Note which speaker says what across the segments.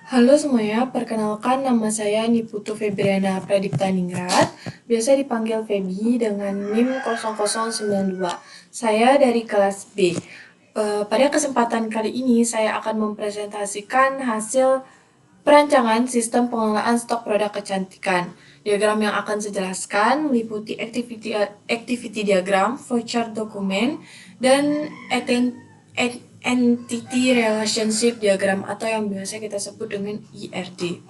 Speaker 1: Halo semuanya, perkenalkan nama saya Niputu Febriana Pradiptaningrat, biasa dipanggil Feby dengan NIM 0092. Saya dari kelas B. Pada kesempatan kali ini saya akan mempresentasikan hasil perancangan sistem pengelolaan stok produk kecantikan. Diagram yang akan saya jelaskan meliputi activity diagram, flowchart dokumen, dan entity relationship diagram atau yang biasa kita sebut dengan IRD.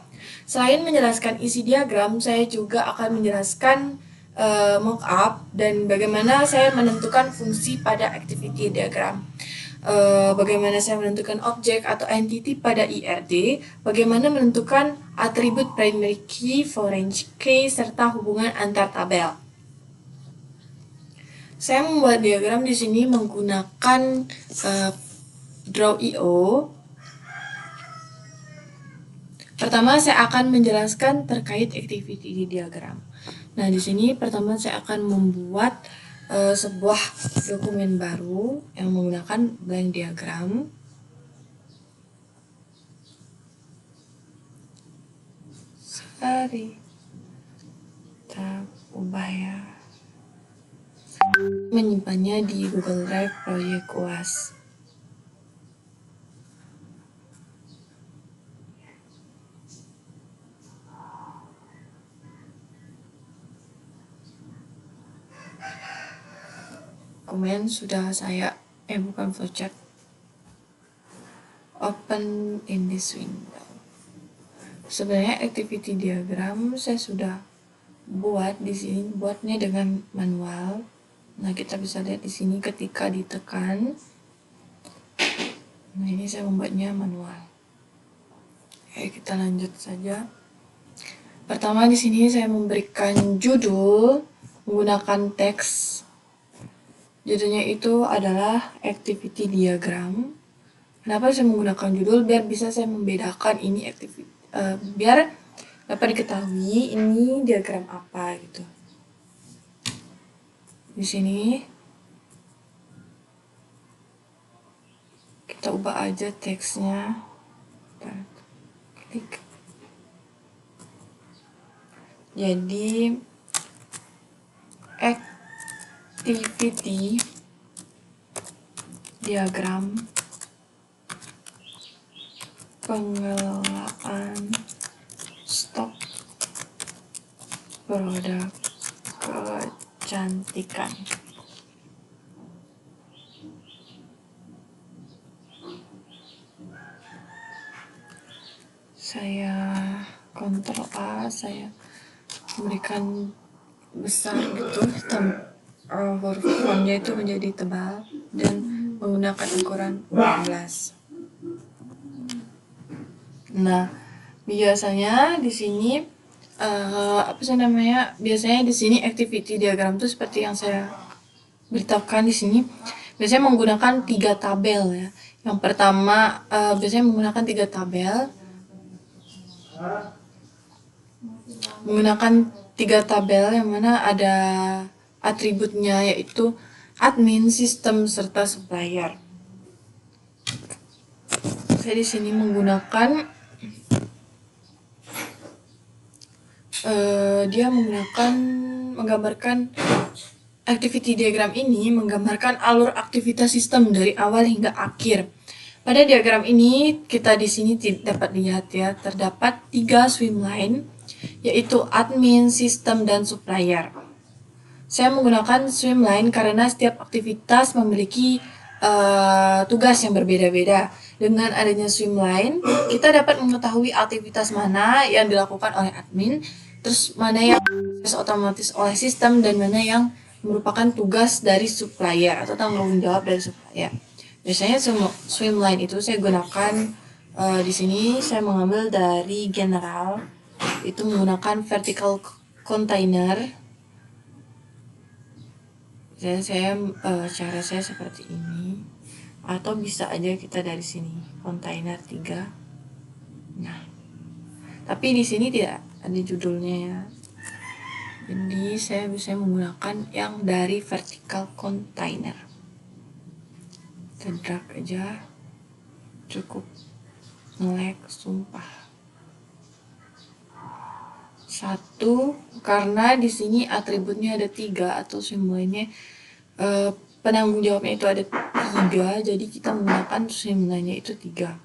Speaker 1: Selain menjelaskan isi diagram, saya juga akan menjelaskan mockup dan bagaimana saya menentukan fungsi pada activity diagram. Bagaimana saya menentukan objek atau entity pada IRD, bagaimana menentukan atribut primary key, foreign key, serta hubungan antar tabel. Saya membuat diagram di sini menggunakan Draw.io. Pertama, saya akan menjelaskan terkait activity di diagram. Nah, di sini pertama saya akan membuat sebuah dokumen baru yang menggunakan blank diagram. Sorry, kita ubah ya. Menyimpannya di Google Drive proyek UAS. Dokumen sudah saya bukan flowchart, open in this window. Sebenarnya activity diagram saya sudah buat di sini, buatnya dengan manual. Nah, kita bisa lihat di sini ketika ditekan. Nah, ini saya membuatnya manual. Oke, kita lanjut saja. Pertama di sini saya memberikan judul menggunakan teks. Judulnya itu adalah activity diagram. Kenapa saya menggunakan judul? Biar bisa saya membedakan ini activity, biar dapat diketahui ini diagram apa gitu. Di sini kita ubah aja teksnya. Klik. Jadi activity diagram pengelolaan stok produk kecantikan. Saya Ctrl A, saya berikan besar gitu, huruf fontnya itu menjadi tebal dan menggunakan ukuran 16. Nah, biasanya di sini biasanya di sini activity diagram itu seperti yang saya beritahukan di sini. Biasanya menggunakan 3 tabel ya. Yang pertama biasanya menggunakan 3 tabel. Menggunakan 3 tabel yang mana ada atributnya yaitu admin, sistem, serta supplier. Saya di sini menggunakan menggambarkan activity diagram ini menggambarkan alur aktivitas sistem dari awal hingga akhir. Pada diagram ini kita di sini dapat lihat ya, terdapat 3 swimline yaitu admin, sistem, dan supplier. Saya menggunakan swimline karena setiap aktivitas memiliki tugas yang berbeda-beda. Dengan adanya swimline, kita dapat mengetahui aktivitas mana yang dilakukan oleh admin, terus mana yang otomatis oleh sistem, dan mana yang merupakan tugas dari supplier atau tanggung jawab dari supplier. Biasanya swimline itu saya gunakan di sini saya mengambil dari general, itu menggunakan vertical container. Cara saya seperti ini, atau bisa aja kita dari sini container 3. Nah, tapi di sini tidak ada judulnya ya. Jadi saya bisa menggunakan yang dari vertical container. Kita drag aja, cukup nge-lag sumpah. 1 karena di sini atributnya ada 3 atau simbolnya penanggung jawabnya itu ada 3, jadi kita menggunakan simbolnya itu 3.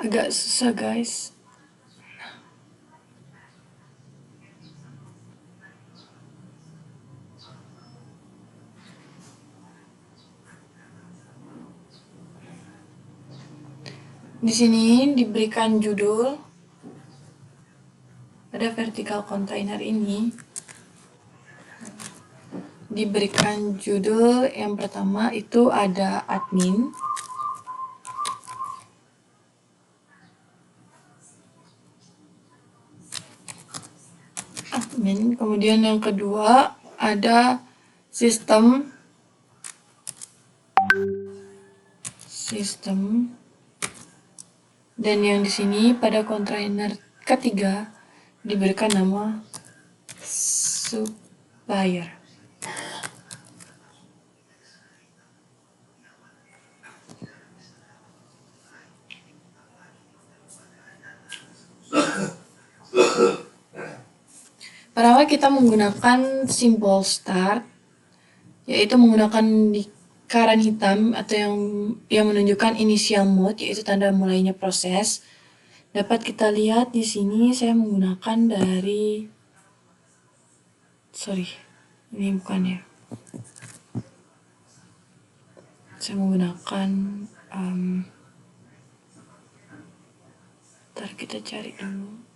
Speaker 1: Agak susah guys. Di sini diberikan judul pada vertical container ini. Diberikan judul yang pertama itu ada admin. Kemudian yang kedua ada sistem. Dan yang di sini pada kontainer ketiga diberikan nama supplier. Pertama kita menggunakan simbol start, yaitu menggunakan lingkaran hitam atau yang menunjukkan initial mode, yaitu tanda mulainya proses. Dapat kita lihat di sini saya menggunakan dari ini bukan ya. Saya menggunakan ntar kita cari dulu.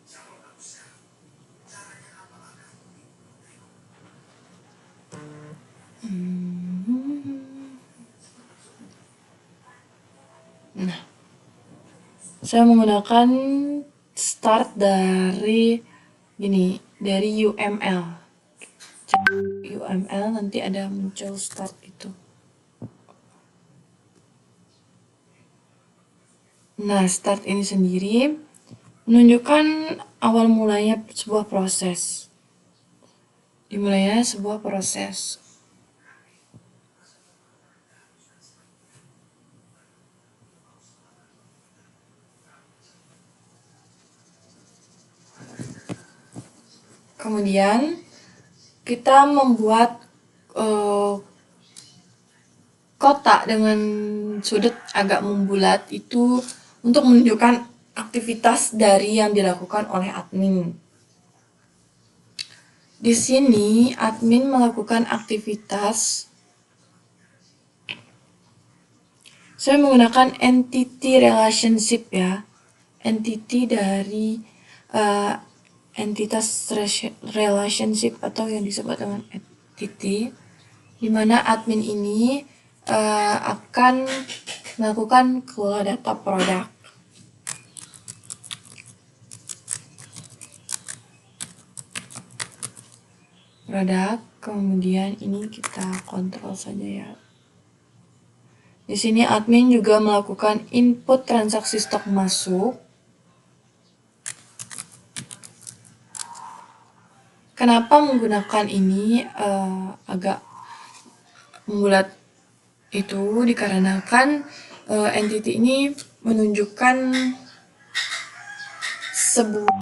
Speaker 1: Nah, saya menggunakan start dari UML. UML nanti ada muncul start itu. Nah, start ini sendiri menunjukkan awal mulanya sebuah proses. Dimulainya sebuah proses. Kemudian kita membuat kotak dengan sudut agak membulat itu untuk menunjukkan aktivitas dari yang dilakukan oleh admin. Di sini admin melakukan aktivitas. Saya menggunakan entity relationship ya. Entity dari entitas relationship atau yang disebut dengan entity, di mana admin ini akan melakukan kelola data produk. Kemudian ini kita kontrol saja ya. Di sini admin juga melakukan input transaksi stok masuk. Kenapa menggunakan ini agak membulat itu dikarenakan entity ini menunjukkan sebuah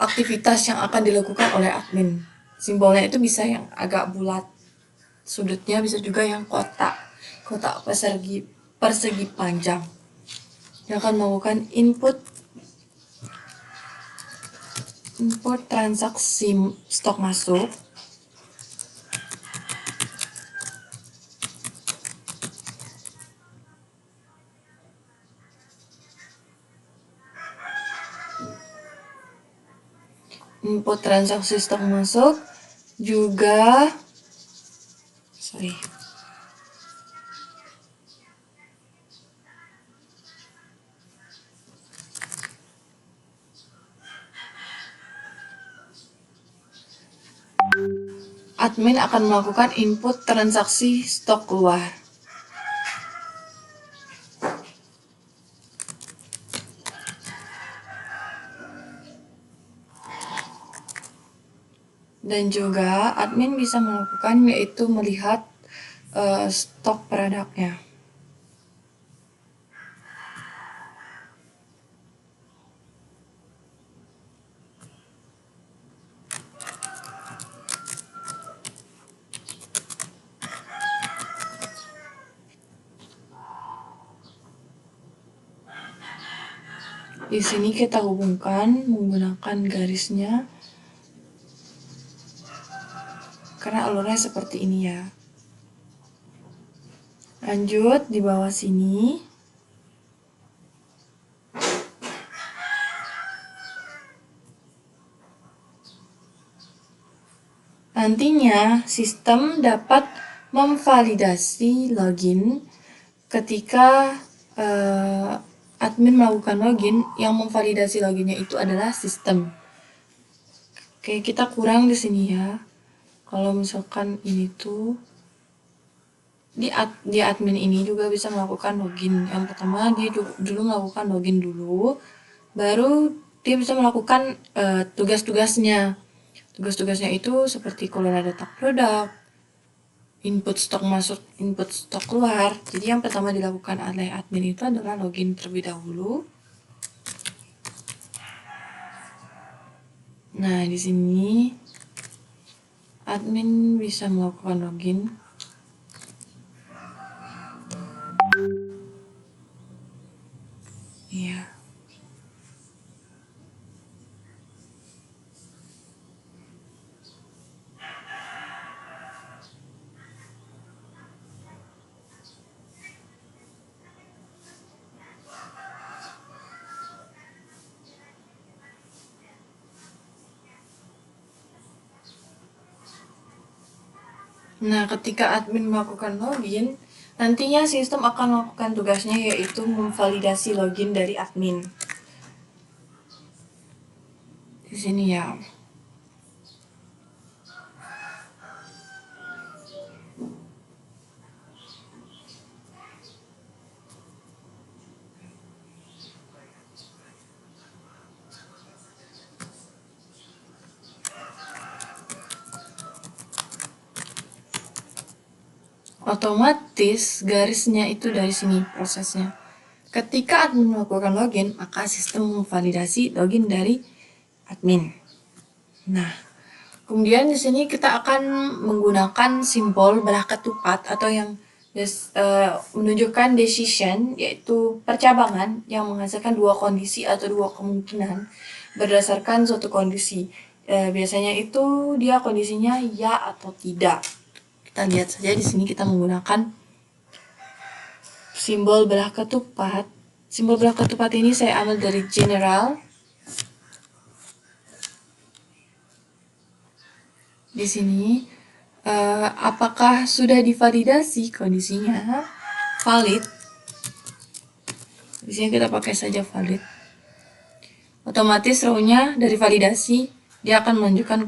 Speaker 1: aktivitas yang akan dilakukan oleh admin. Simbolnya itu bisa yang agak bulat, sudutnya bisa juga yang kotak persegi panjang. Dia akan melakukan input transaksi stok masuk. input transaksi stok masuk, juga admin akan melakukan input transaksi stok keluar. Dan juga admin bisa melakukan yaitu melihat stok produknya. Di sini kita hubungkan menggunakan garisnya, karena alurnya seperti ini ya. Lanjut di bawah sini. Nantinya sistem dapat memvalidasi login ketika admin melakukan login. Yang memvalidasi loginnya itu adalah sistem. Oke, kita kurang di sini ya. Kalau misalkan ini tuh di admin ini juga bisa melakukan login. Yang pertama dia dulu melakukan login dulu, baru dia bisa melakukan tugas-tugasnya. Tugas-tugasnya itu seperti kalau ada tag produk, input stok masuk, input stok keluar. Jadi yang pertama dilakukan oleh admin itu adalah login terlebih dahulu. Nah, di sini admin bisa melakukan login. Iya. Nah, ketika admin melakukan login, nantinya sistem akan melakukan tugasnya yaitu memvalidasi login dari admin. Di sini ya. Otomatis garisnya itu dari sini prosesnya. Ketika admin melakukan login, maka sistem memvalidasi login dari admin. Nah, kemudian di sini kita akan menggunakan simbol belah ketupat atau yang menunjukkan decision, yaitu percabangan yang menghasilkan dua kondisi atau dua kemungkinan berdasarkan suatu kondisi. Biasanya itu dia kondisinya ya atau tidak. Kita lihat saja di sini kita menggunakan simbol belah ketupat. Simbol belah ketupat ini saya ambil dari general. Di sini apakah sudah divalidasi kondisinya valid. Di sini kita pakai saja valid. Otomatis row-nya dari validasi dia akan menunjukkan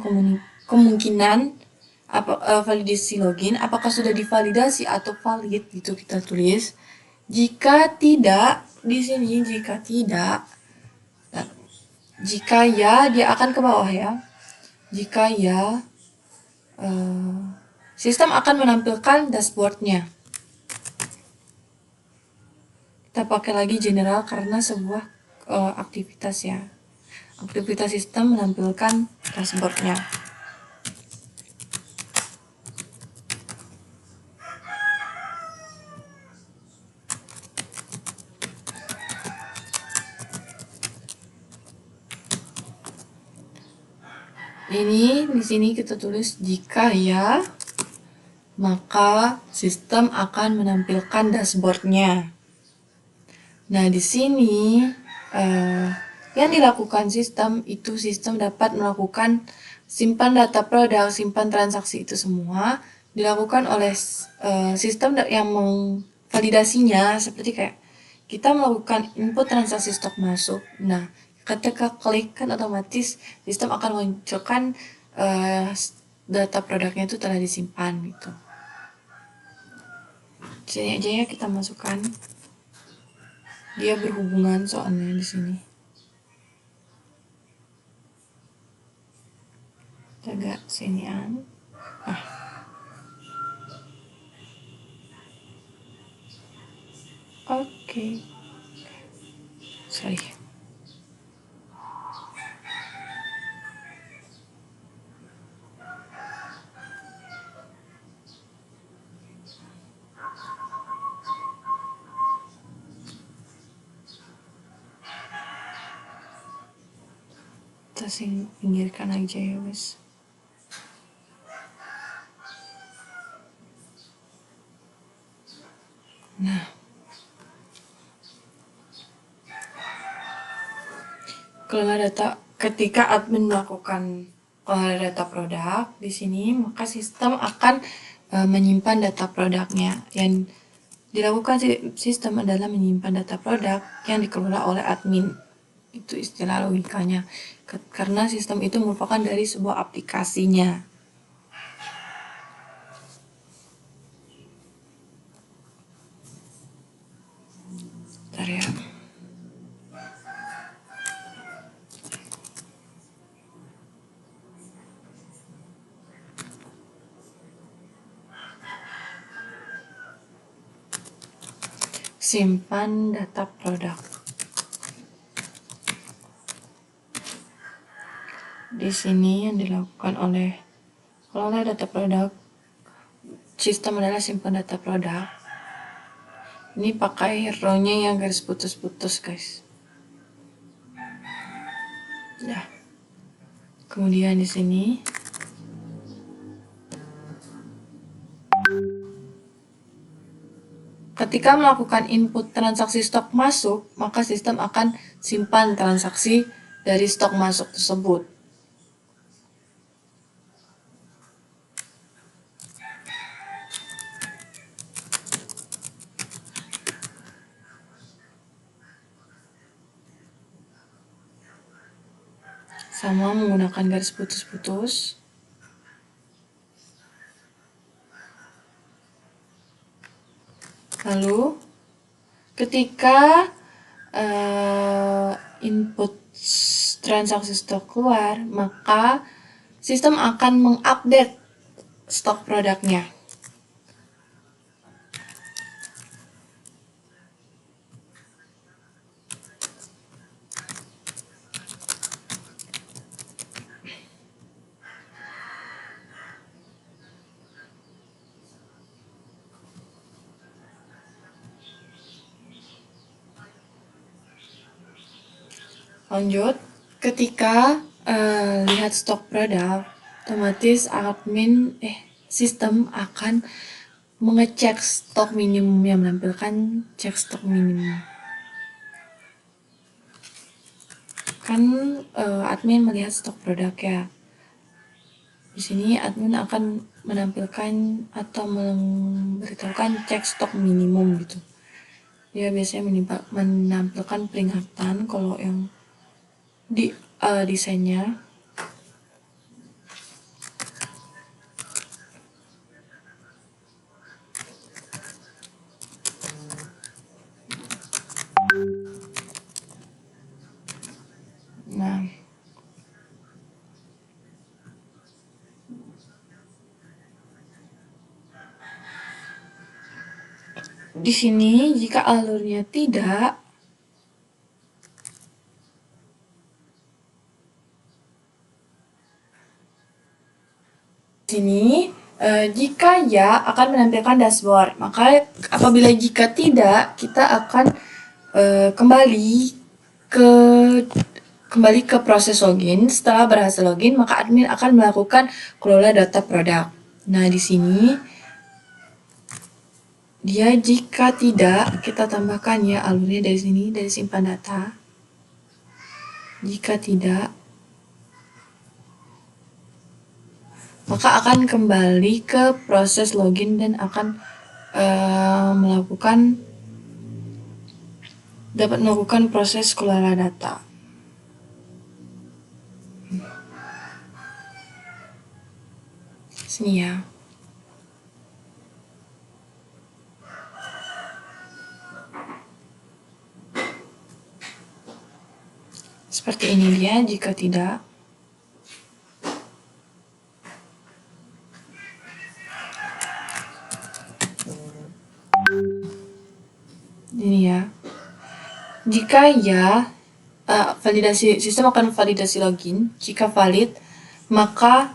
Speaker 1: kemungkinan validasi login, apakah sudah divalidasi atau valid, gitu kita tulis. Jika tidak, di sini jika tidak, jika ya dia akan ke bawah ya. Jika ya, sistem akan menampilkan dashboardnya. Kita pakai lagi general karena sebuah aktivitas ya. Aktivitas sistem menampilkan dashboardnya. Ini di sini kita tulis jika ya, maka sistem akan menampilkan dashboardnya. Nah, di sini Yang dilakukan sistem itu sistem dapat melakukan simpan data produk, simpan transaksi itu semua dilakukan oleh sistem yang memvalidasinya, seperti kayak kita melakukan input transaksi stok masuk. Nah, ketika klik kan otomatis sistem akan munculkan data produknya itu telah disimpan gitu. Sini aja ya kita masukkan. Dia berhubungan soalnya di sini. Agak sinian. Oke. Sorry. Kita pinggirkan aja ya guys. Nah, kelola data ketika admin melakukan kelola data produk di sini, maka sistem akan menyimpan data produknya. Yang dilakukan sistem adalah menyimpan data produk yang dikelola oleh admin. Itu istilah logikanya. Karena sistem itu merupakan dari sebuah aplikasinya. Bentar ya. Simpan data produk. Di sini yang dilakukan oleh data produk sistem adalah simpan data produk. Ini pakai row-nya yang garis putus-putus guys. Nah, kemudian di sini ketika melakukan input transaksi stok masuk, maka sistem akan simpan transaksi dari stok masuk tersebut. Sama menggunakan garis putus-putus. Lalu ketika input transaksi stok keluar, maka sistem akan mengupdate stok produknya. Lanjut, ketika lihat stok produk, otomatis sistem akan mengecek stok minimum yang menampilkan cek stok minimum. Kan admin melihat stok produk ya. Di sini admin akan menampilkan atau memberitahukan cek stok minimum gitu. Dia biasanya menampilkan peringatan kalau yang di desainnya. Nah, di sini jika alurnya tidak, sini jika ya akan menampilkan dashboard, maka apabila jika tidak, kita akan kembali ke proses login. Setelah berhasil login, maka admin akan melakukan kelola data produk. Nah, di sini dia jika tidak, kita tambahkan ya alurnya dari sini, dari simpan data. Jika tidak, maka akan kembali ke proses login dan akan dapat melakukan proses kelola data. Sini ya. Seperti ini dia, jika tidak. Ini ya. Jika ya, sistem akan validasi login. Jika valid, maka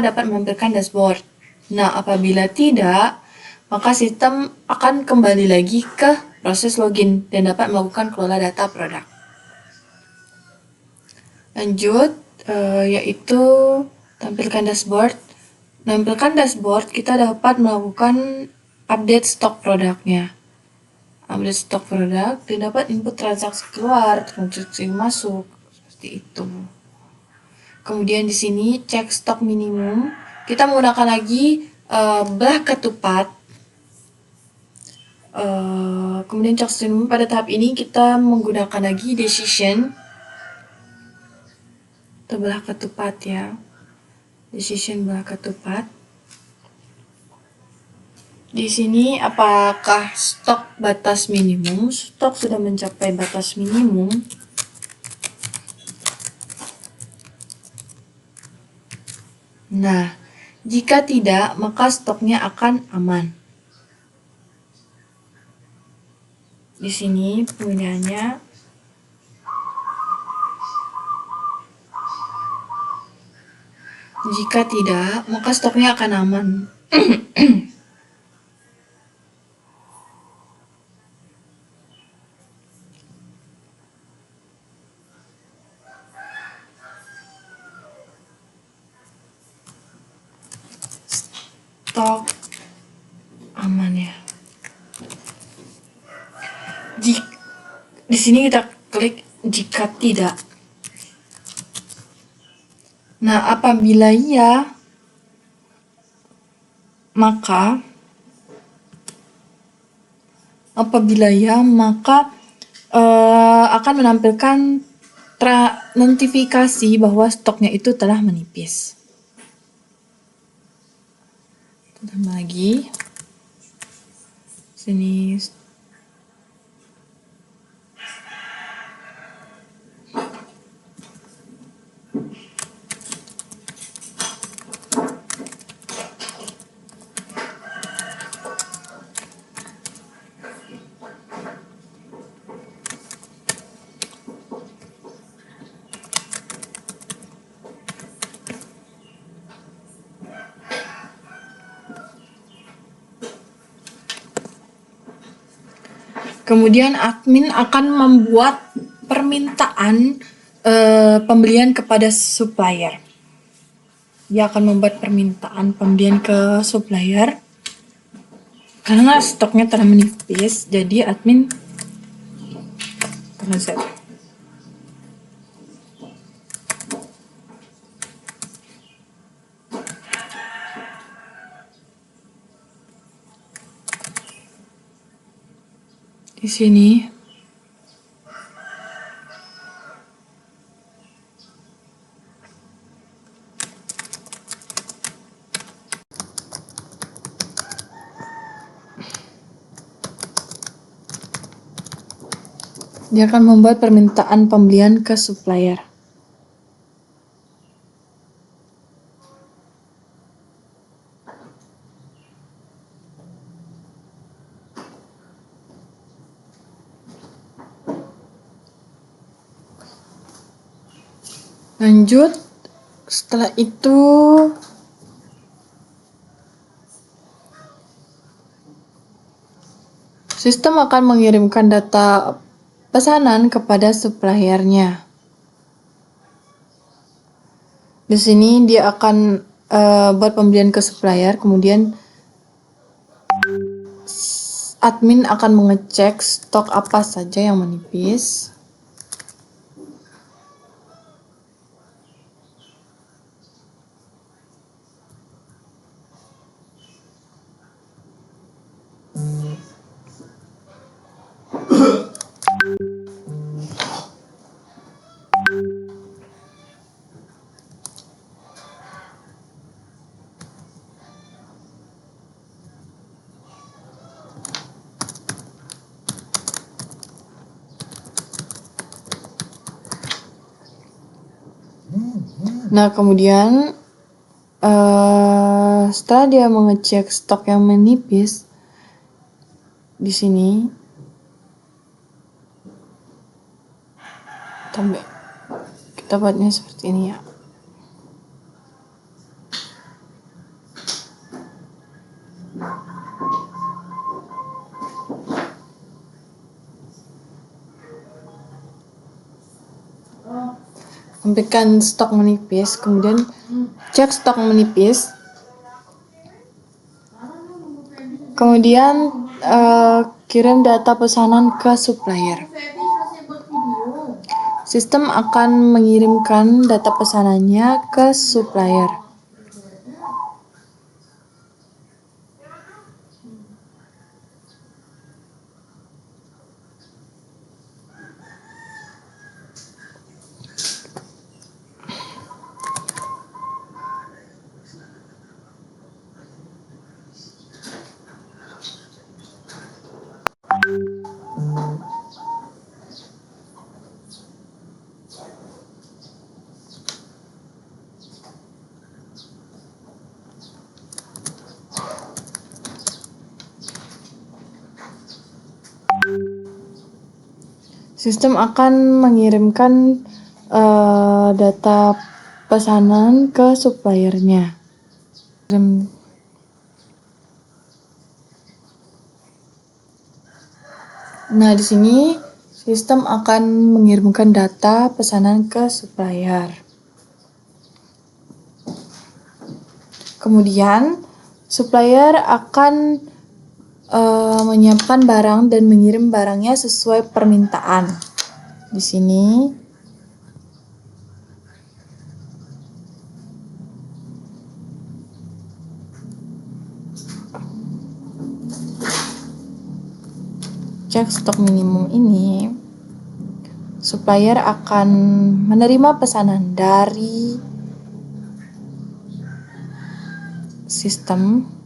Speaker 1: dapat menampilkan dashboard. Nah, apabila tidak, maka sistem akan kembali lagi ke proses login dan dapat melakukan kelola data produk. Lanjut, yaitu tampilkan dashboard. Menampilkan dashboard, kita dapat melakukan update stok produknya. Update stok produk dan dapat input transaksi keluar, transaksi masuk, seperti itu. Kemudian di sini cek stok minimum. Kita menggunakan lagi belah ketupat. Kemudian cek stok minimum pada tahap ini kita menggunakan lagi decision. Atau belah ketupat ya. Decision belah ketupat. Di sini apakah stok batas minimum? Stok sudah mencapai batas minimum. Nah, jika tidak, maka stoknya akan aman. Di sini penggunaannya jika tidak, maka stoknya akan aman. Stok aman ya. Di sini kita klik jika tidak. Nah, apabila ya, maka akan menampilkan notifikasi bahwa stoknya itu telah menipis. Tambah lagi. Sini. Kemudian admin akan membuat permintaan pembelian kepada supplier. Dia akan membuat permintaan pembelian ke supplier. Karena stoknya telah menipis, jadi admin transact. Di sini dia akan membuat permintaan pembelian ke supplier. Lanjut, setelah itu sistem akan mengirimkan data pesanan kepada suppliernya. Di sini dia akan buat pembelian ke supplier, kemudian admin akan mengecek stok apa saja yang menipis. Nah, kemudian setelah dia mengecek stok yang menipis di sini, kita buatnya seperti ini ya. Sampaikan stok menipis, kemudian cek stok menipis, kemudian kirim data pesanan ke supplier. Sistem akan mengirimkan data pesanannya ke supplier. Sistem akan mengirimkan data pesanan ke suppliernya. Nah, di sini sistem akan mengirimkan data pesanan ke supplier. Kemudian, supplier akan menyiapkan barang dan mengirim barangnya sesuai permintaan. Di sini cek stok minimum ini, supplier akan menerima pesanan dari sistem.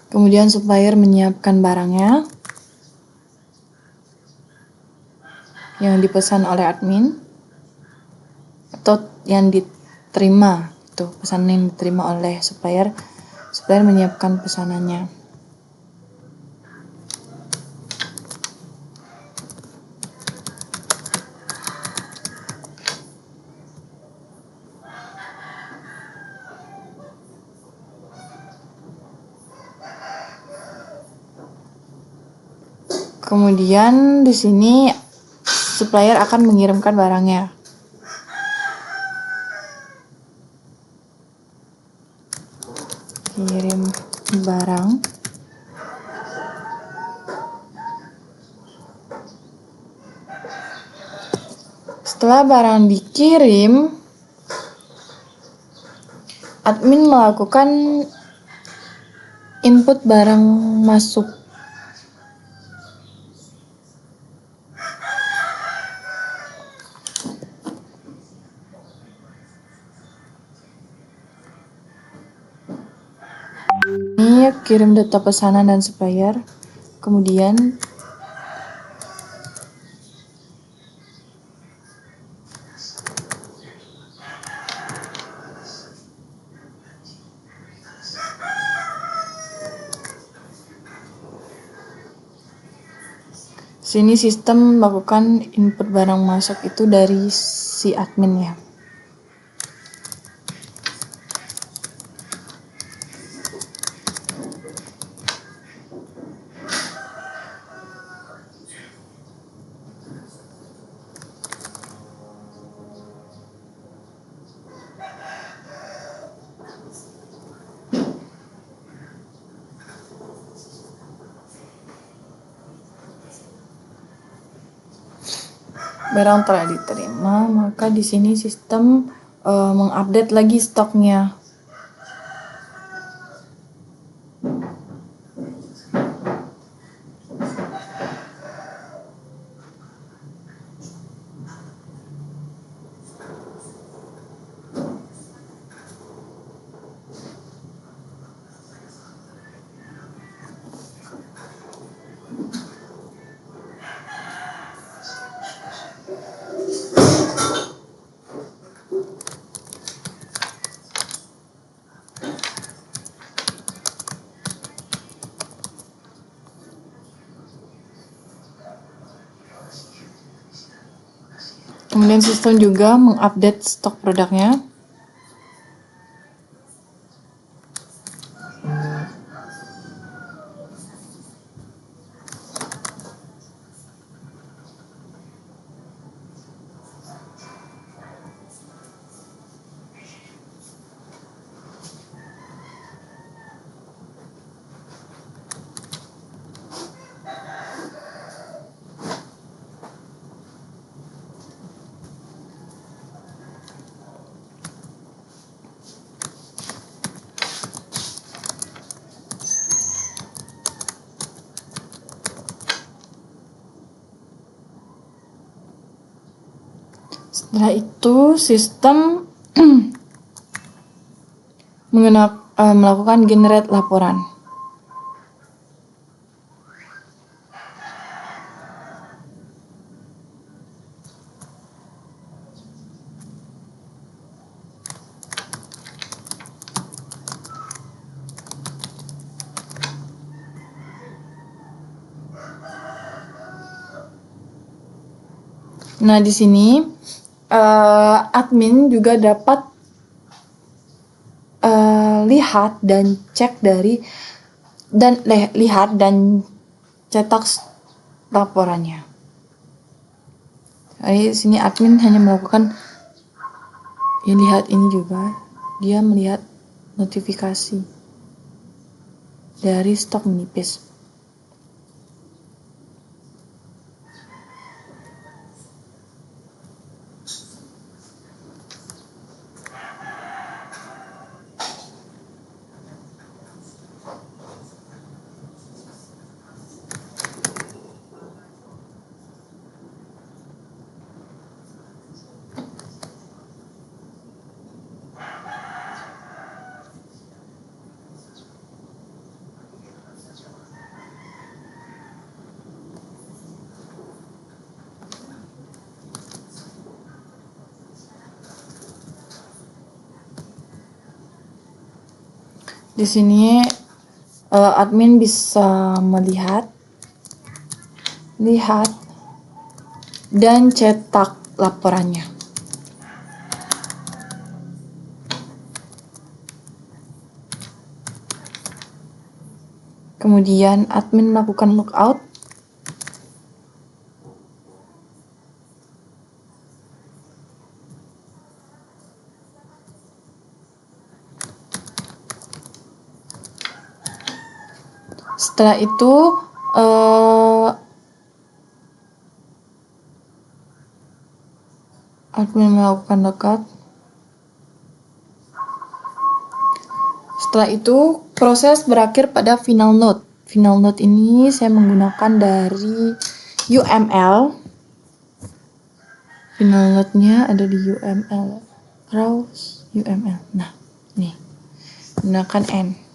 Speaker 1: Kemudian supplier menyiapkan barangnya yang dipesan oleh admin atau yang diterima, itu pesanan yang diterima oleh supplier. Supplier menyiapkan pesanannya. Kemudian di sini supplier akan mengirimkan barangnya. Kirim barang. Setelah barang dikirim, admin melakukan input barang masuk. Ini kirim data pesanan dan supplier. Kemudian sini sistem melakukan input barang masuk itu dari si admin ya. barang telah diterima, maka di sini sistem mengupdate lagi stoknya. Kemudian sistem juga mengupdate stok produknya. Setelah itu sistem melakukan generate laporan. Nah, di sini admin juga dapat lihat dan cetak laporannya. Jadi di sini admin hanya melakukan lihat ini juga, dia melihat notifikasi dari stok menipis. Di sini admin bisa melihat dan cetak laporannya. Kemudian admin melakukan lookout. Setelah itu admin melakukan lookout. Setelah itu proses berakhir pada final node. Final node ini saya menggunakan dari UML. Final node-nya ada di UML. Browse UML. Nah, nih. Gunakan N.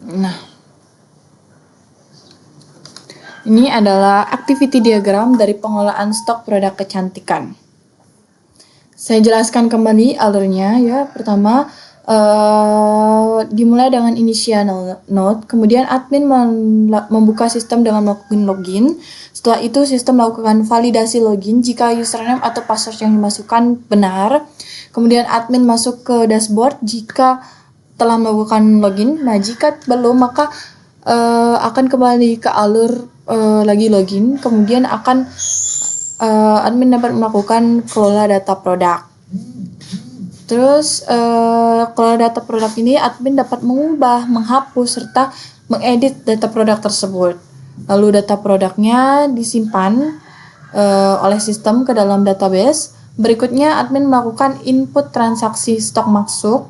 Speaker 1: Nah, ini adalah activity diagram dari pengelolaan stok produk kecantikan. Saya jelaskan kembali alurnya ya. Pertama, dimulai dengan initial node, kemudian admin membuka sistem dengan melakukan login. Setelah itu sistem melakukan validasi login jika username atau password yang dimasukkan benar. Kemudian admin masuk ke dashboard jika telah melakukan login. Nah, jika belum maka akan kembali ke alur lagi login. Kemudian akan admin dapat melakukan kelola data produk. Terus kelola data produk ini admin dapat mengubah, menghapus, serta mengedit data produk tersebut. Lalu data produknya disimpan oleh sistem ke dalam database. Berikutnya admin melakukan input transaksi stok masuk.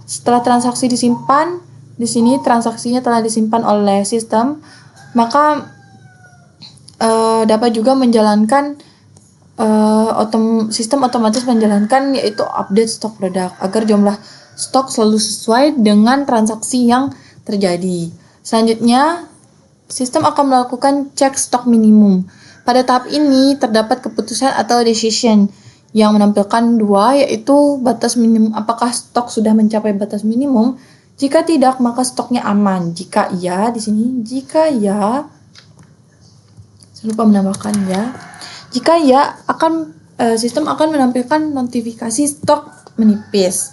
Speaker 1: Setelah transaksi disimpan, di sini transaksinya telah disimpan oleh sistem, maka dapat juga menjalankan sistem otomatis menjalankan yaitu update stok produk agar jumlah stok selalu sesuai dengan transaksi yang terjadi. Selanjutnya, sistem akan melakukan cek stok minimum. Pada tahap ini terdapat keputusan atau decision yang menampilkan dua, yaitu batas minimum apakah stok sudah mencapai batas minimum. Jika tidak, maka stoknya aman. Jika iya, di sini jika ya, saya lupa menambahkan ya. Jika ya, sistem akan menampilkan notifikasi stok menipis.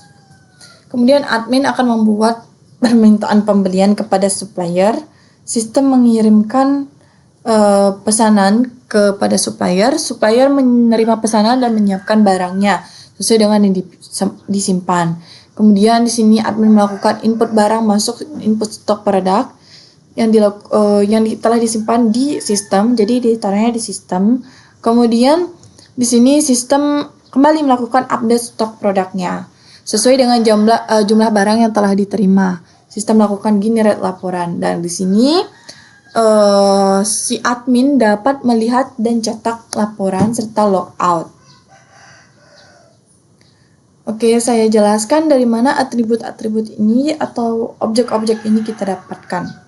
Speaker 1: Kemudian admin akan membuat permintaan pembelian kepada supplier. Sistem mengirimkan pesanan kepada supplier. Supplier menerima pesanan dan menyiapkan barangnya sesuai dengan yang disimpan. Kemudian di sini admin melakukan input barang masuk input stok produk yang telah disimpan di sistem. Jadi ditaruhnya di sistem. Kemudian di sini sistem kembali melakukan update stok produknya sesuai dengan jumlah barang yang telah diterima. Sistem melakukan generate laporan dan di sini si admin dapat melihat dan cetak laporan serta logout. Oke, saya jelaskan dari mana atribut-atribut ini atau objek-objek ini kita dapatkan.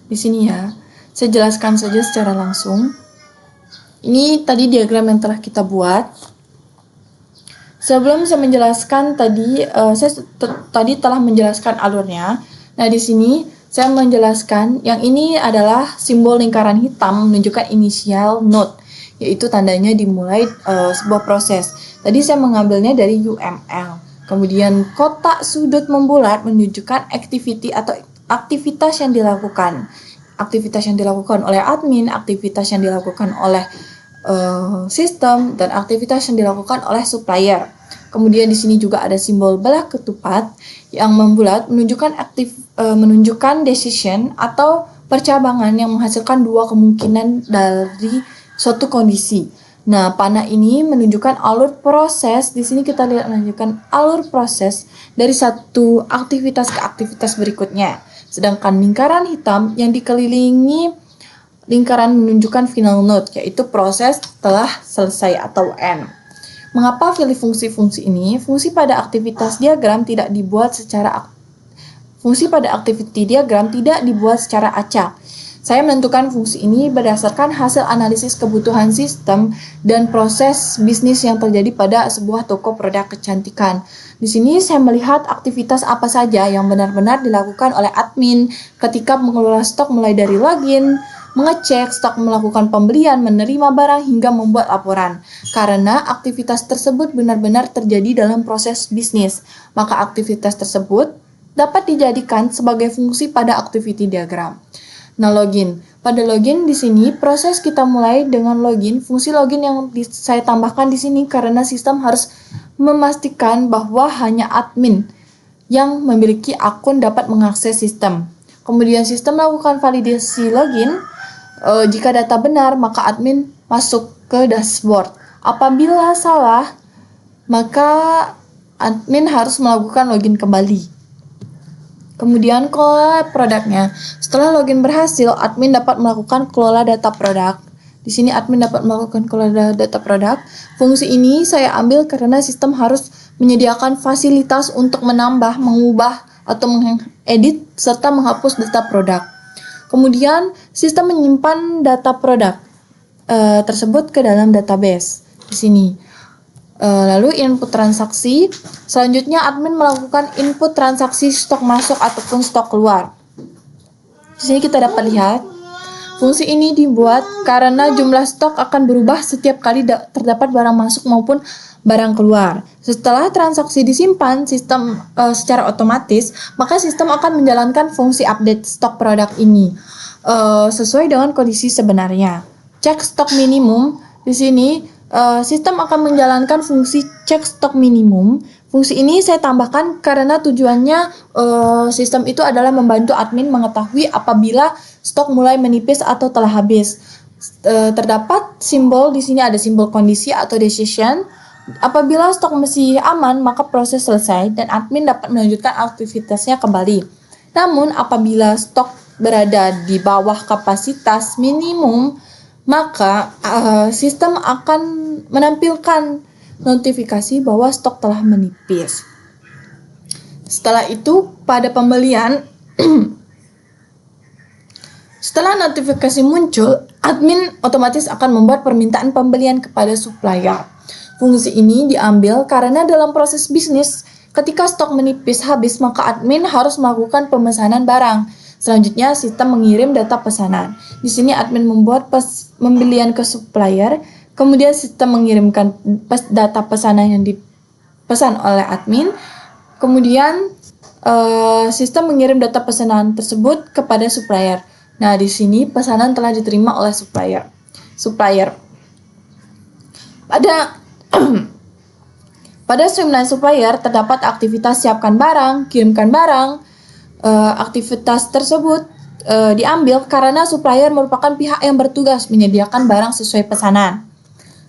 Speaker 1: Di sini ya, saya jelaskan saja secara langsung. Ini tadi diagram yang telah kita buat. Sebelum saya menjelaskan saya tadi telah menjelaskan alurnya. Nah, di sini saya menjelaskan yang ini adalah simbol lingkaran hitam menunjukkan inisial node, yaitu tandanya dimulai sebuah proses. Tadi saya mengambilnya dari UML. Kemudian kotak sudut membulat menunjukkan activity atau aktivitas yang dilakukan. Aktivitas yang dilakukan oleh admin, aktivitas yang dilakukan oleh sistem, dan aktivitas yang dilakukan oleh supplier. Kemudian di sini juga ada simbol belah ketupat yang membulat menunjukkan decision atau percabangan yang menghasilkan dua kemungkinan dari suatu kondisi. Nah, panah ini menunjukkan alur proses. Di sini kita lihat menunjukkan alur proses dari satu aktivitas ke aktivitas berikutnya. Sedangkan lingkaran hitam yang dikelilingi lingkaran menunjukkan final node, yaitu proses telah selesai atau end. Mengapa pilih fungsi-fungsi ini? Fungsi pada aktivitas diagram tidak dibuat secara acak. Saya menentukan fungsi ini berdasarkan hasil analisis kebutuhan sistem dan proses bisnis yang terjadi pada sebuah toko produk kecantikan. Di sini saya melihat aktivitas apa saja yang benar-benar dilakukan oleh admin ketika mengelola stok, mulai dari login, mengecek stok, melakukan pembelian, menerima barang, hingga membuat laporan. Karena aktivitas tersebut benar-benar terjadi dalam proses bisnis, maka aktivitas tersebut dapat dijadikan sebagai fungsi pada activity diagram. Nah, login. Pada login di sini proses kita mulai dengan login. Fungsi login yang saya tambahkan di sini karena sistem harus memastikan bahwa hanya admin yang memiliki akun dapat mengakses sistem. Kemudian sistem melakukan validasi login. Jika data benar, maka admin masuk ke dashboard. Apabila salah, maka admin harus melakukan login kembali. Kemudian kelola produknya. Setelah login berhasil, admin dapat melakukan kelola data produk. Di sini admin dapat melakukan kelola data produk. Fungsi ini saya ambil karena sistem harus menyediakan fasilitas untuk menambah, mengubah, atau mengedit serta menghapus data produk. Kemudian sistem menyimpan data produk tersebut ke dalam database. Di sini. Lalu input transaksi. Selanjutnya admin melakukan input transaksi stok masuk ataupun stok keluar. Di sini kita dapat lihat fungsi ini dibuat karena jumlah stok akan berubah setiap kali terdapat barang masuk maupun barang keluar. Setelah transaksi disimpan sistem secara otomatis, maka sistem akan menjalankan fungsi update stok produk ini sesuai dengan kondisi sebenarnya. Cek stok minimum, di sini sistem akan menjalankan fungsi cek stok minimum. Fungsi ini saya tambahkan karena tujuannya sistem itu adalah membantu admin mengetahui apabila stok mulai menipis atau telah habis. Terdapat simbol di sini, ada simbol kondisi atau decision. Apabila stok masih aman, maka proses selesai dan admin dapat melanjutkan aktivitasnya kembali. Namun apabila stok berada di bawah kapasitas minimum, maka sistem akan menampilkan notifikasi bahwa stok telah menipis. Setelah itu, pada pembelian, setelah notifikasi muncul, admin otomatis akan membuat permintaan pembelian kepada supplier. Fungsi ini diambil karena dalam proses bisnis, ketika stok menipis habis, maka admin harus melakukan pemesanan barang. Selanjutnya, sistem mengirim data pesanan. Di sini admin membuat pembelian ke supplier, kemudian sistem mengirimkan data pesanan yang dipesan oleh admin, kemudian sistem mengirim data pesanan tersebut kepada supplier. Nah, di sini pesanan telah diterima oleh supplier. Pada streamline supplier terdapat aktivitas siapkan barang, kirimkan barang. Aktivitas tersebut diambil karena supplier merupakan pihak yang bertugas menyediakan barang sesuai pesanan.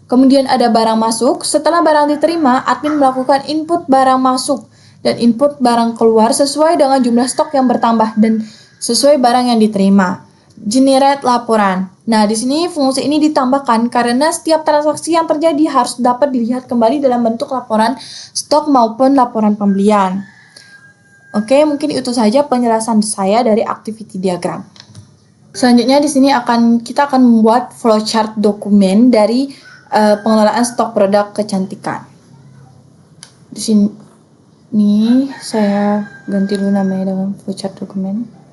Speaker 1: Kemudian ada barang masuk. Setelah barang diterima, admin melakukan input barang masuk dan input barang keluar sesuai dengan jumlah stok yang bertambah dan sesuai barang yang diterima. Generate laporan. Nah, di sini fungsi ini ditambahkan karena setiap transaksi yang terjadi harus dapat dilihat kembali dalam bentuk laporan stok maupun laporan pembelian. Oke, mungkin itu saja penjelasan saya dari activity diagram. Selanjutnya di sini kita akan membuat flowchart dokumen dari pengelolaan stok produk kecantikan. Di sini saya ganti dulu namanya dengan flowchart dokumen.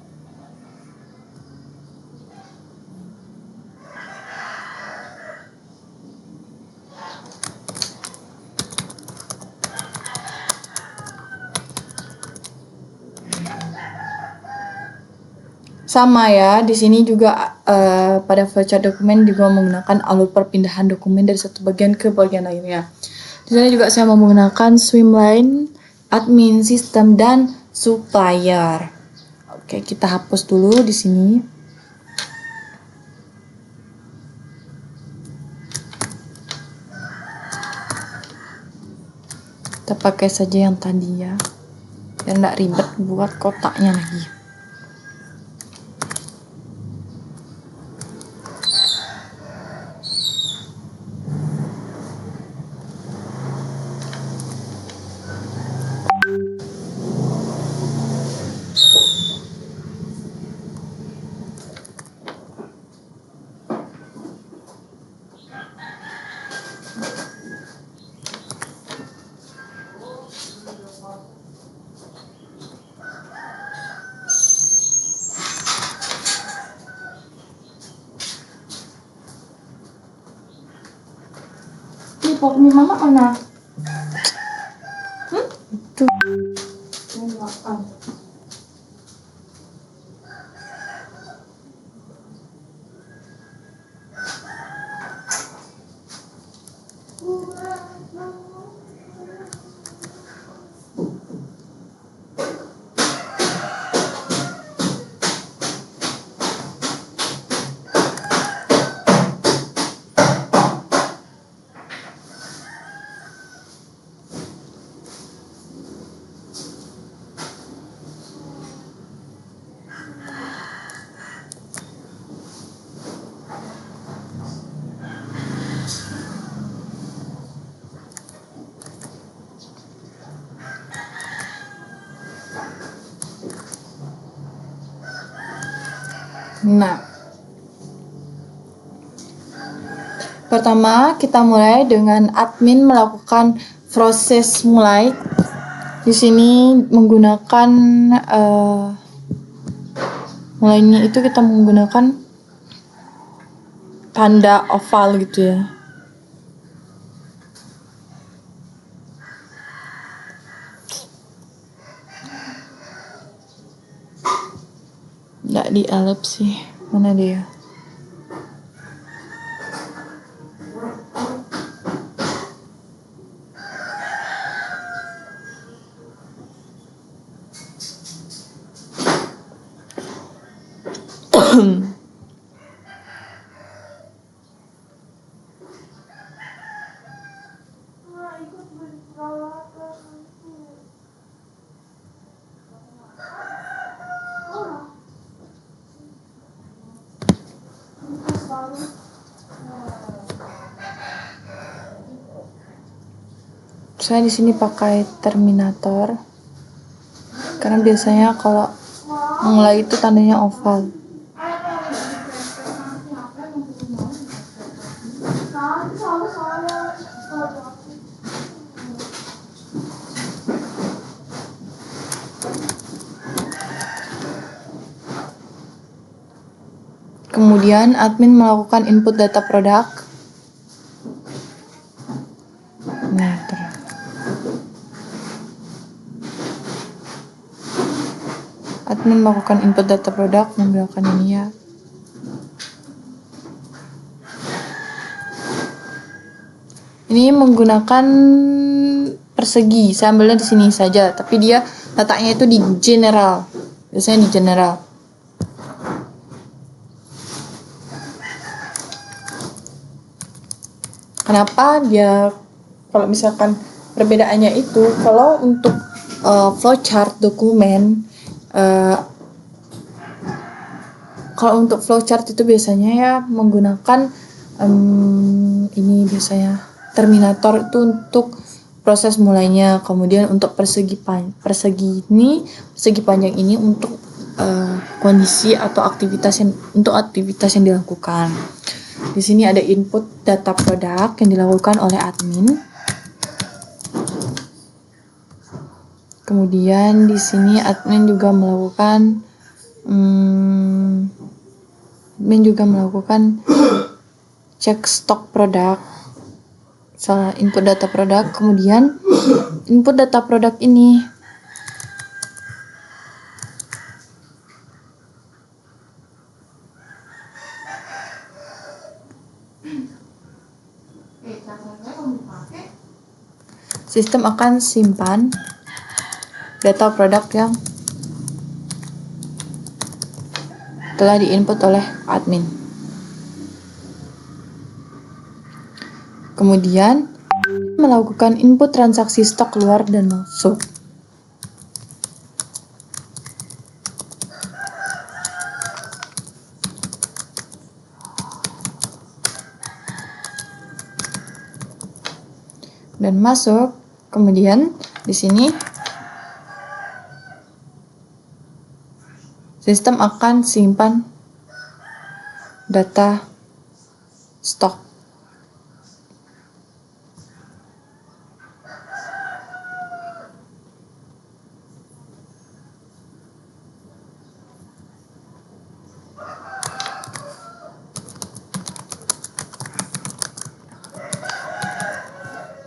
Speaker 1: Sama ya, di sini juga pada flowchart dokumen juga menggunakan alur perpindahan dokumen dari satu bagian ke bagian lainnya. Di sini juga saya menggunakan streamline, admin, sistem, dan supplier. Oke, kita hapus dulu di sini. Kita pakai saja yang tadi ya, biar nggak ribet buat kotaknya lagi. Pok mi mama mana? Itu. Makan. Nah, pertama kita mulai dengan admin melakukan proses mulai. Di sini menggunakan mulainya itu kita menggunakan tanda oval gitu ya. Nggak di ellipse sih, mana dia? Saya di sini pakai Terminator karena biasanya kalau mulai itu tandanya oval. Kemudian admin melakukan input data produk. Nah, terus. Admin melakukan input data produk menggunakan ini ya. Ini menggunakan persegi. Saya ambilnya di sini saja, tapi dia letaknya itu di general. Biasanya di general. Kenapa dia, kalau misalkan perbedaannya itu, kalau untuk flowchart dokumen, kalau untuk flowchart itu biasanya ya menggunakan ini biasanya Terminator itu untuk proses mulainya, kemudian untuk persegi panjang ini untuk kondisi atau aktivitas yang dilakukan. Di sini ada input data produk yang dilakukan oleh admin. Kemudian di sini admin juga melakukan cek stok produk. Salah input data produk, kemudian input data produk ini sistem akan simpan data produk yang telah diinput oleh admin. Kemudian melakukan input transaksi stok keluar dan masuk. Dan masuk. Kemudian di sini sistem akan simpan data stok.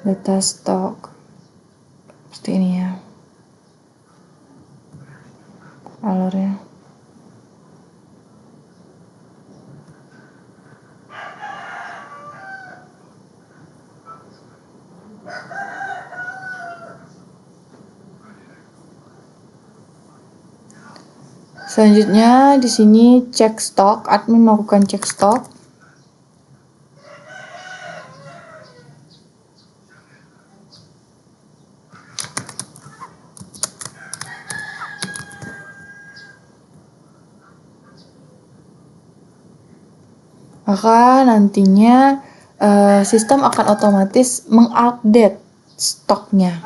Speaker 1: Data stok seperti ini ya alurnya. Selanjutnya di sini cek stok, admin melakukan cek stok. Maka nantinya sistem akan otomatis mengupdate stoknya.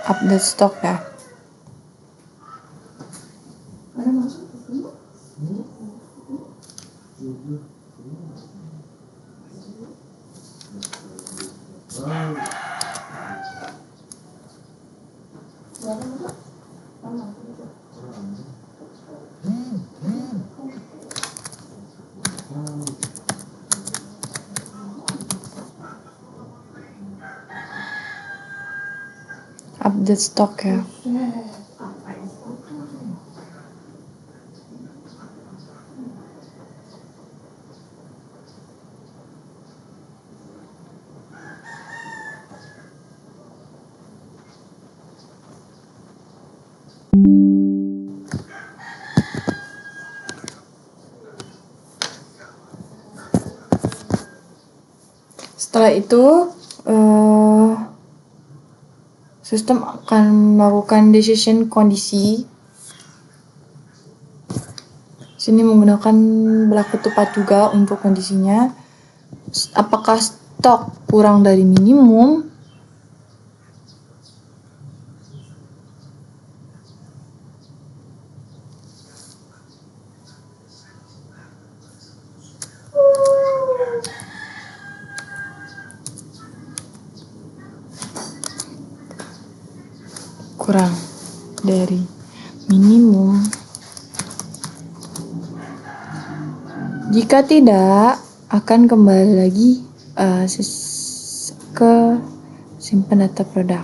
Speaker 1: Update stok ya. Update stok ya. Setelah itu sistem akan melakukan decision kondisi. Sini menggunakan berlaku tepat juga untuk kondisinya. Apakah stok kurang dari minimum? Kurang dari minimum. Jika tidak, akan kembali lagi ke simpan data produk.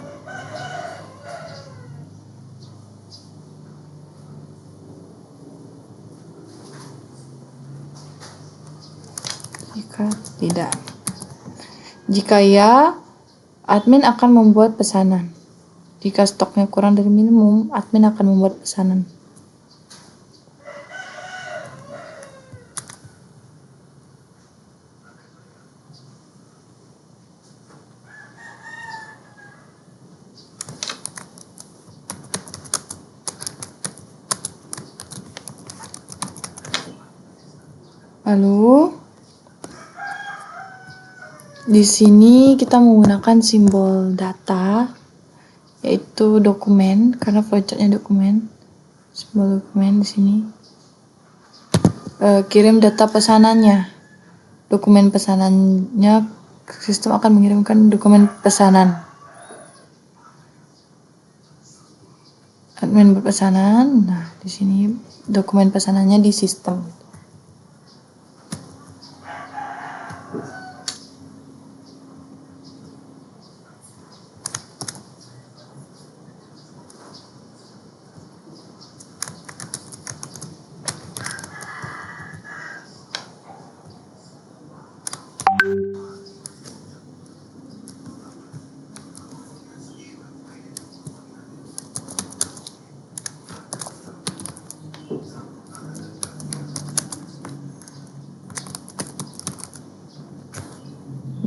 Speaker 1: Jika tidak, jika ya, admin akan membuat pesanan. Jika stoknya kurang dari minimum, admin akan membuat pesanan. Lalu di sini kita menggunakan simbol data, yaitu dokumen, karena flowchartnya dokumen. Simbol dokumen di sini. Kirim data pesanannya. Dokumen pesanannya, sistem akan mengirimkan dokumen pesanan. Admin berpesanan. Nah, di sini dokumen pesanannya di sistem.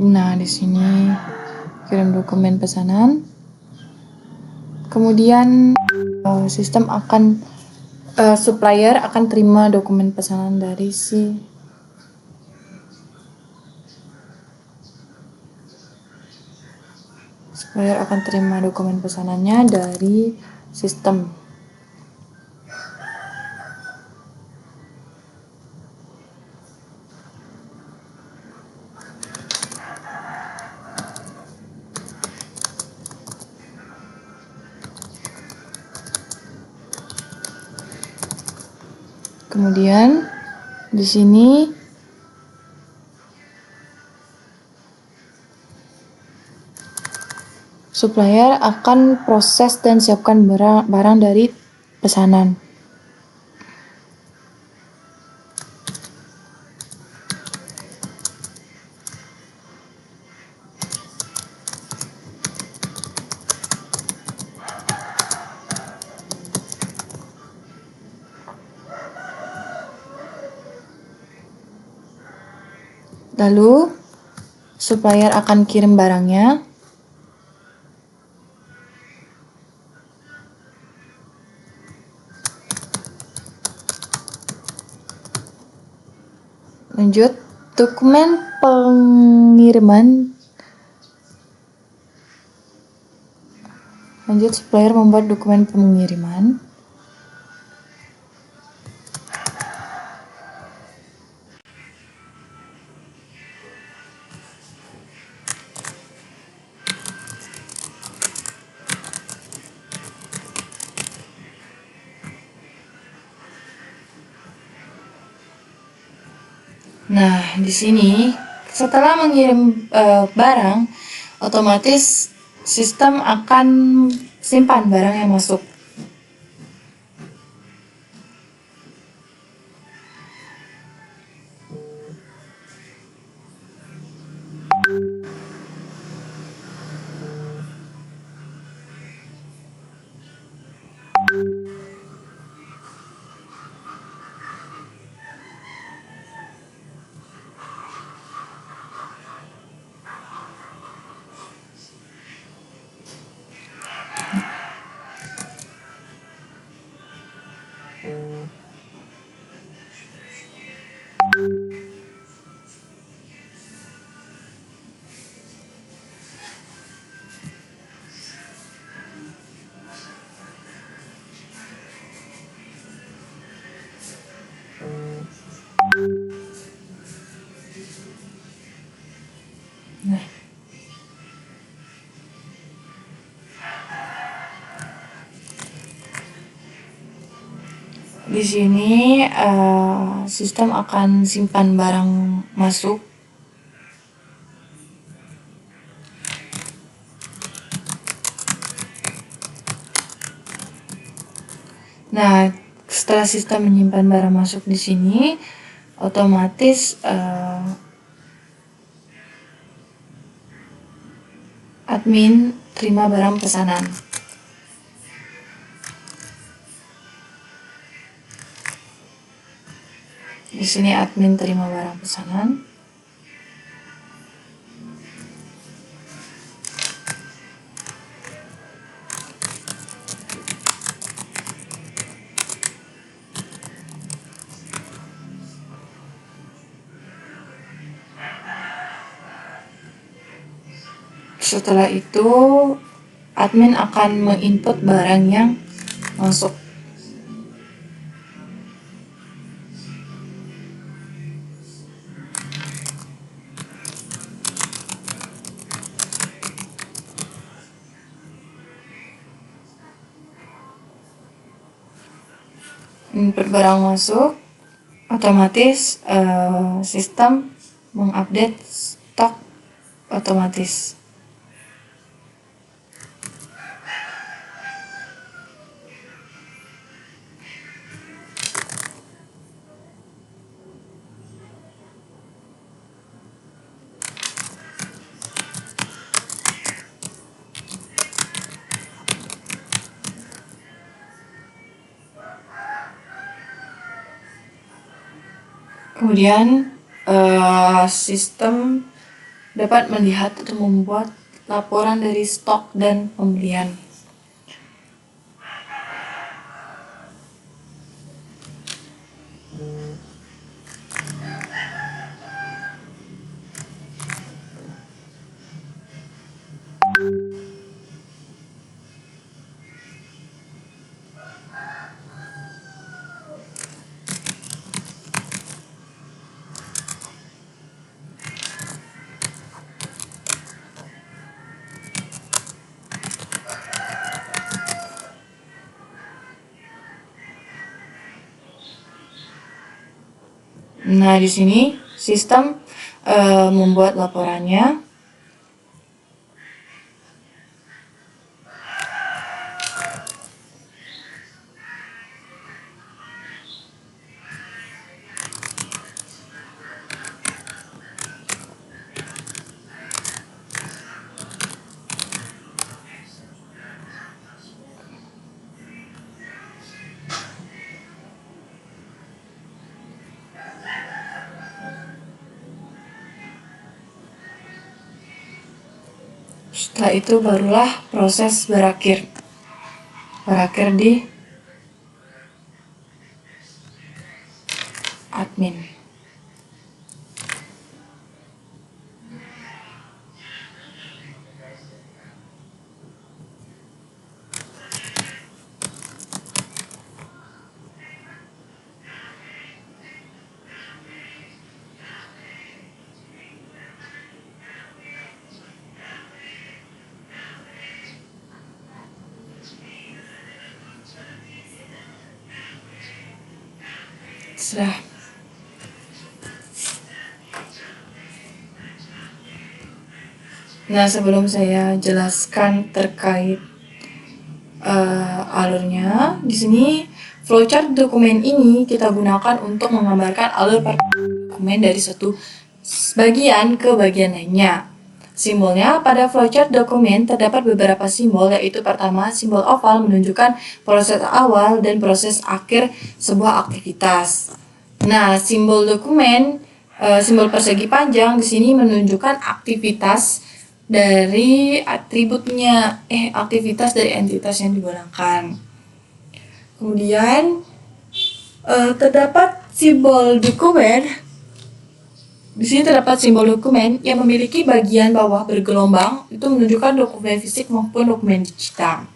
Speaker 1: Nah, di sini kirim dokumen pesanan. Kemudian sistem akan supplier akan terima dokumen pesanan dari si supplier akan terima dokumen pesanannya dari sistem. Kemudian di sini supplier akan proses dan siapkan barang dari pesanan. Lalu supplier akan kirim barangnya. Lanjut, dokumen pengiriman. Lanjut, supplier membuat dokumen pengiriman. Nah, di sini setelah mengirim barang, otomatis sistem akan simpan barang yang masuk. Nah, di sini sistem akan simpan barang masuk. Nah, setelah sistem menyimpan barang masuk di sini, otomatis admin terima barang pesanan. Di sini admin terima barang pesanan. Setelah itu, admin akan menginput barang yang masuk. Input barang masuk, otomatis sistem mengupdate stok otomatis. Kemudian sistem dapat melihat atau membuat laporan dari stok dan pembelian. Nah, di sini sistem membuat laporannya. Setelah itu barulah proses berakhir di admin. Sudah. Nah, sebelum saya jelaskan terkait alurnya, di sini flowchart dokumen ini kita gunakan untuk menggambarkan alur dokumen dari satu bagian ke bagian lainnya. Simbolnya, pada flowchart dokumen terdapat beberapa simbol, yaitu pertama, simbol oval menunjukkan proses awal dan proses akhir sebuah aktivitas. Nah, simbol dokumen, simbol persegi panjang di sini menunjukkan aktivitas dari aktivitas dari entitas yang digolongkan. Kemudian terdapat simbol dokumen. Di sini terdapat simbol dokumen yang memiliki bagian bawah bergelombang, itu menunjukkan dokumen fisik maupun dokumen digital.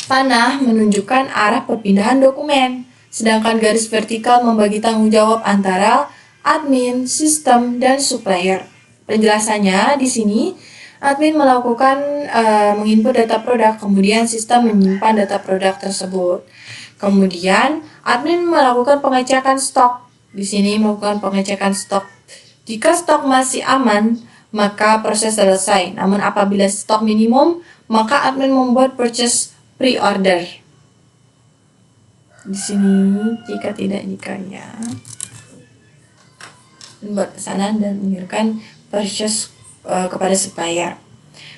Speaker 1: Panah menunjukkan arah perpindahan dokumen, sedangkan garis vertikal membagi tanggung jawab antara admin, sistem, dan supplier. Penjelasannya di sini, admin melakukan menginput data produk, kemudian sistem menyimpan data produk tersebut. Kemudian admin melakukan pengecekan stok. Di sini melakukan pengecekan stok. Jika stok masih aman, maka proses selesai. Namun apabila stok minimum, maka admin membuat purchase pre-order. Di sini jika tidak jikanya membuat pesanan dan mengirimkan purchase kepada supplier.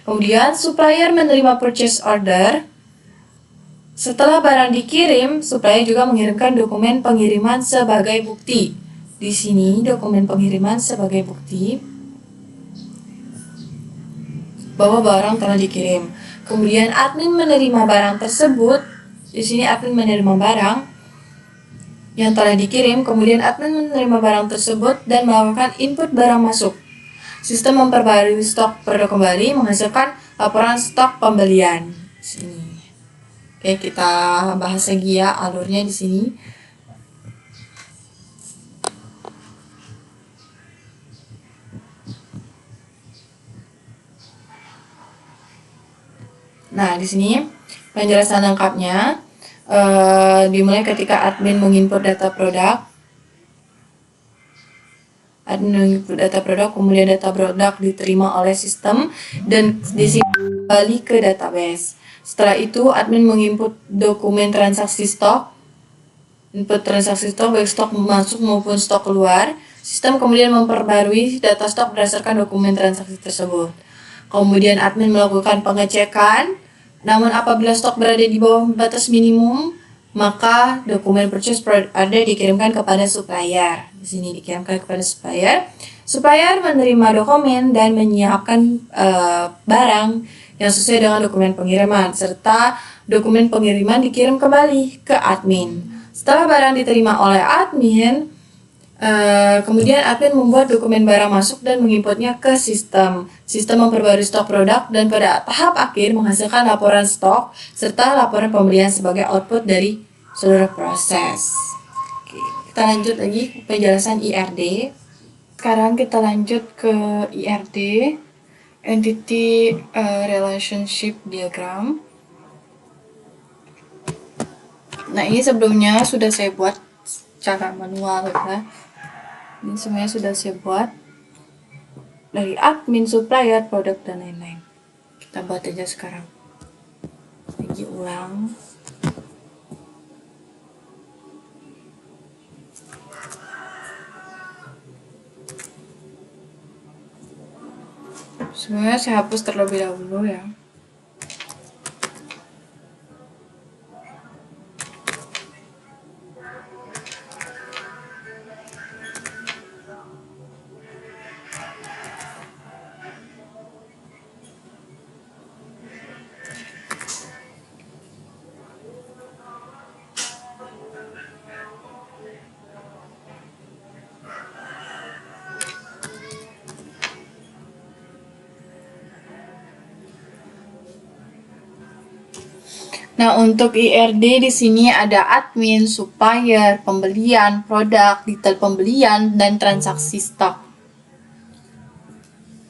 Speaker 1: Kemudian supplier menerima purchase order. Setelah barang dikirim, supplier juga mengirimkan dokumen pengiriman sebagai bukti. Di sini dokumen pengiriman sebagai bukti bahwa barang telah dikirim. Kemudian admin menerima barang tersebut. Di sini admin menerima barang yang telah dikirim, kemudian admin menerima barang tersebut dan melakukan input barang masuk. Sistem memperbarui stok produk kembali menghasilkan laporan stok pembelian. Sini. Oke, kita bahas lagi ya alurnya di sini. Nah, di sini penjelasan lengkapnya dimulai ketika admin menginput data produk. Admin menginput data produk, kemudian data produk diterima oleh sistem dan disimpan kembali ke database. Setelah itu, admin menginput dokumen transaksi stok, input transaksi stok baik stok masuk maupun stok keluar. Sistem kemudian memperbarui data stok berdasarkan dokumen transaksi tersebut. Kemudian admin melakukan pengecekan, namun apabila stok berada di bawah batas minimum, maka dokumen purchase order dikirimkan kepada supplier. Di sini dikirimkan kepada supplier. Supplier menerima dokumen dan menyiapkan barang yang sesuai dengan dokumen pengiriman, serta dokumen pengiriman dikirim kembali ke admin. Setelah barang diterima oleh admin, kemudian admin membuat dokumen barang masuk dan menginputnya ke sistem. Sistem memperbarui stok produk dan pada tahap akhir menghasilkan laporan stok serta laporan pembelian sebagai output dari seluruh proses. Oke, kita lanjut lagi ke penjelasan IRD. Sekarang kita lanjut ke IRD, Entity Relationship Diagram. Nah, ini sebelumnya sudah saya buat secara manual ya. Ini semuanya sudah saya buat dari admin, supplier, produk, dan lain-lain. Kita buat aja sekarang. Lagi ulang. Semuanya saya hapus terlebih dahulu ya. Nah, untuk IRD di sini ada admin, supplier, pembelian, produk, detail pembelian, dan transaksi stok.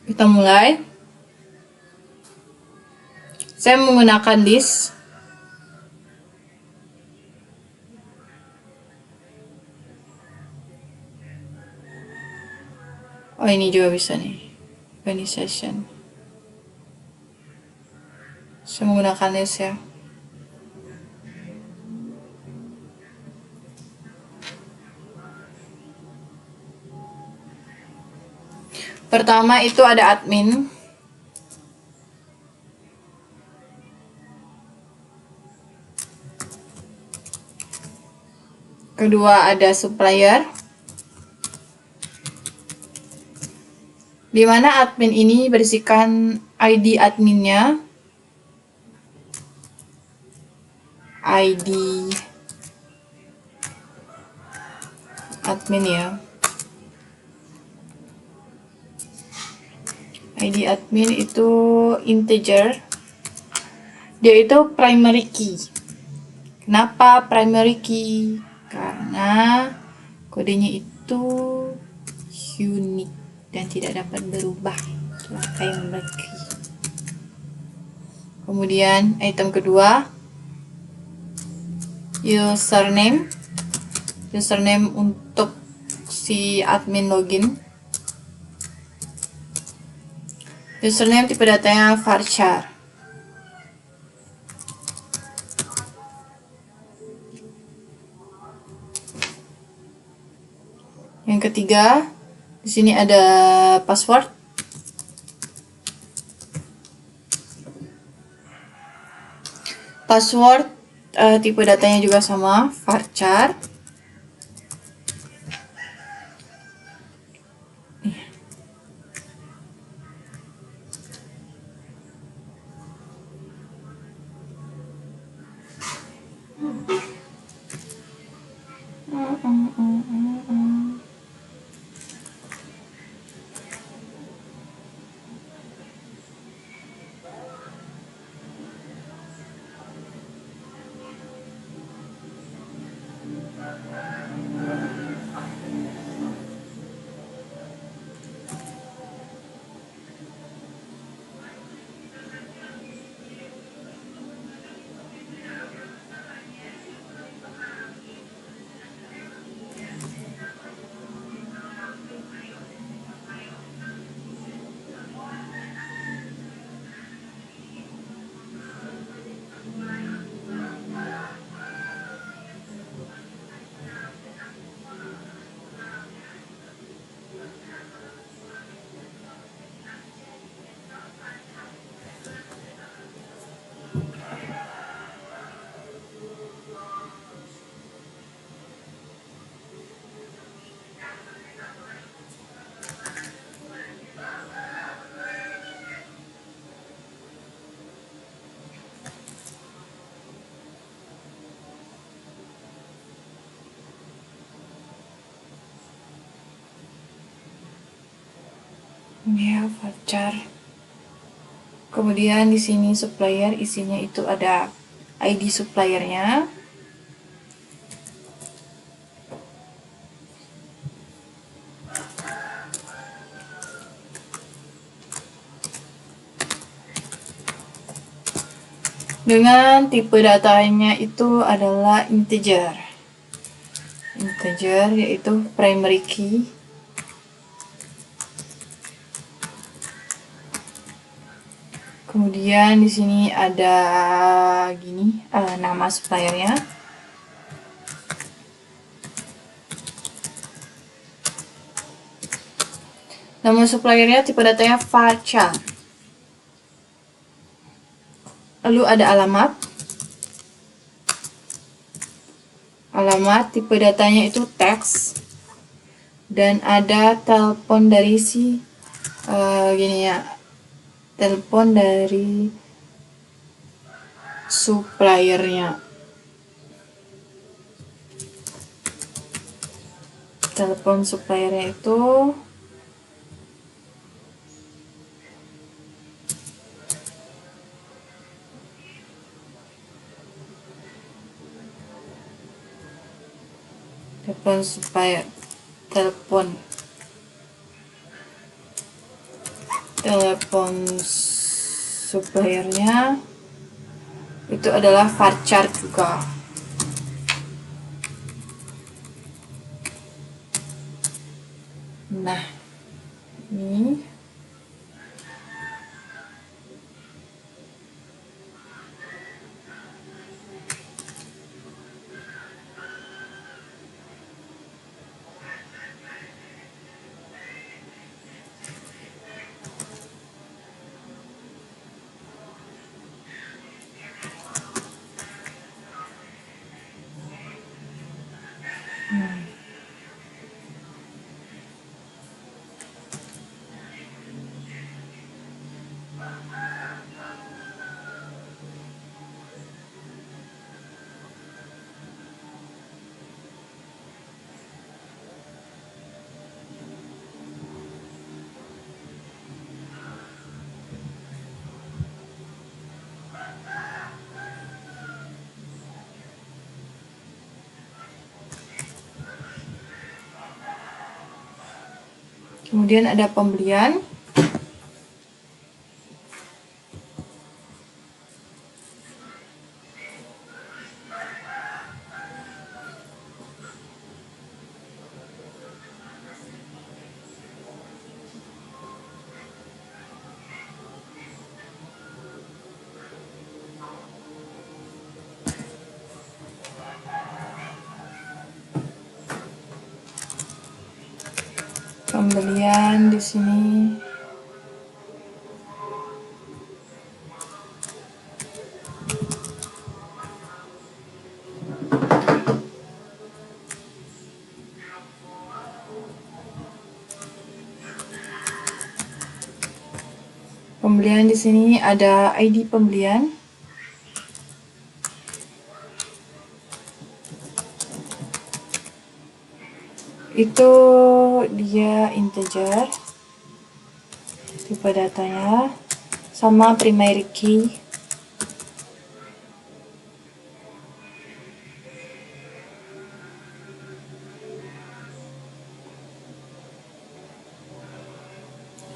Speaker 1: Kita mulai. Saya menggunakan list. Oh, ini juga bisa nih. Organization. Saya menggunakan list ya. Pertama itu ada admin. Kedua ada supplier. Di mana admin ini berisikan ID adminnya, ID admin ya. ID admin itu integer. Dia itu primary key. Kenapa primary key? Karena kodenya itu unik dan tidak dapat berubah. Itulah primary key. Kemudian item kedua, username. Username untuk si admin login. Username tipe datanya varchar. Yang ketiga, di sini ada password. Password tipe datanya juga sama, varchar. Ya, varchar. Kemudian di sini supplier, isinya itu ada ID suppliernya. Dengan tipe datanya itu adalah integer. Integer yaitu primary key. Kemudian di sini ada gini nama suppliernya. Nama suppliernya tipe datanya varchar. Lalu ada alamat. Alamat tipe datanya itu teks. Dan ada telepon dari si gini ya. Telepon dari suppliernya. Telepon suppliernya itu telepon suppliernya itu adalah varchar juga. Nah, ini Kemudian ada pembelian. Pembelian di sini. Pembelian di sini ada ID pembelian. Itu dia integer, tipe datanya, sama primary key.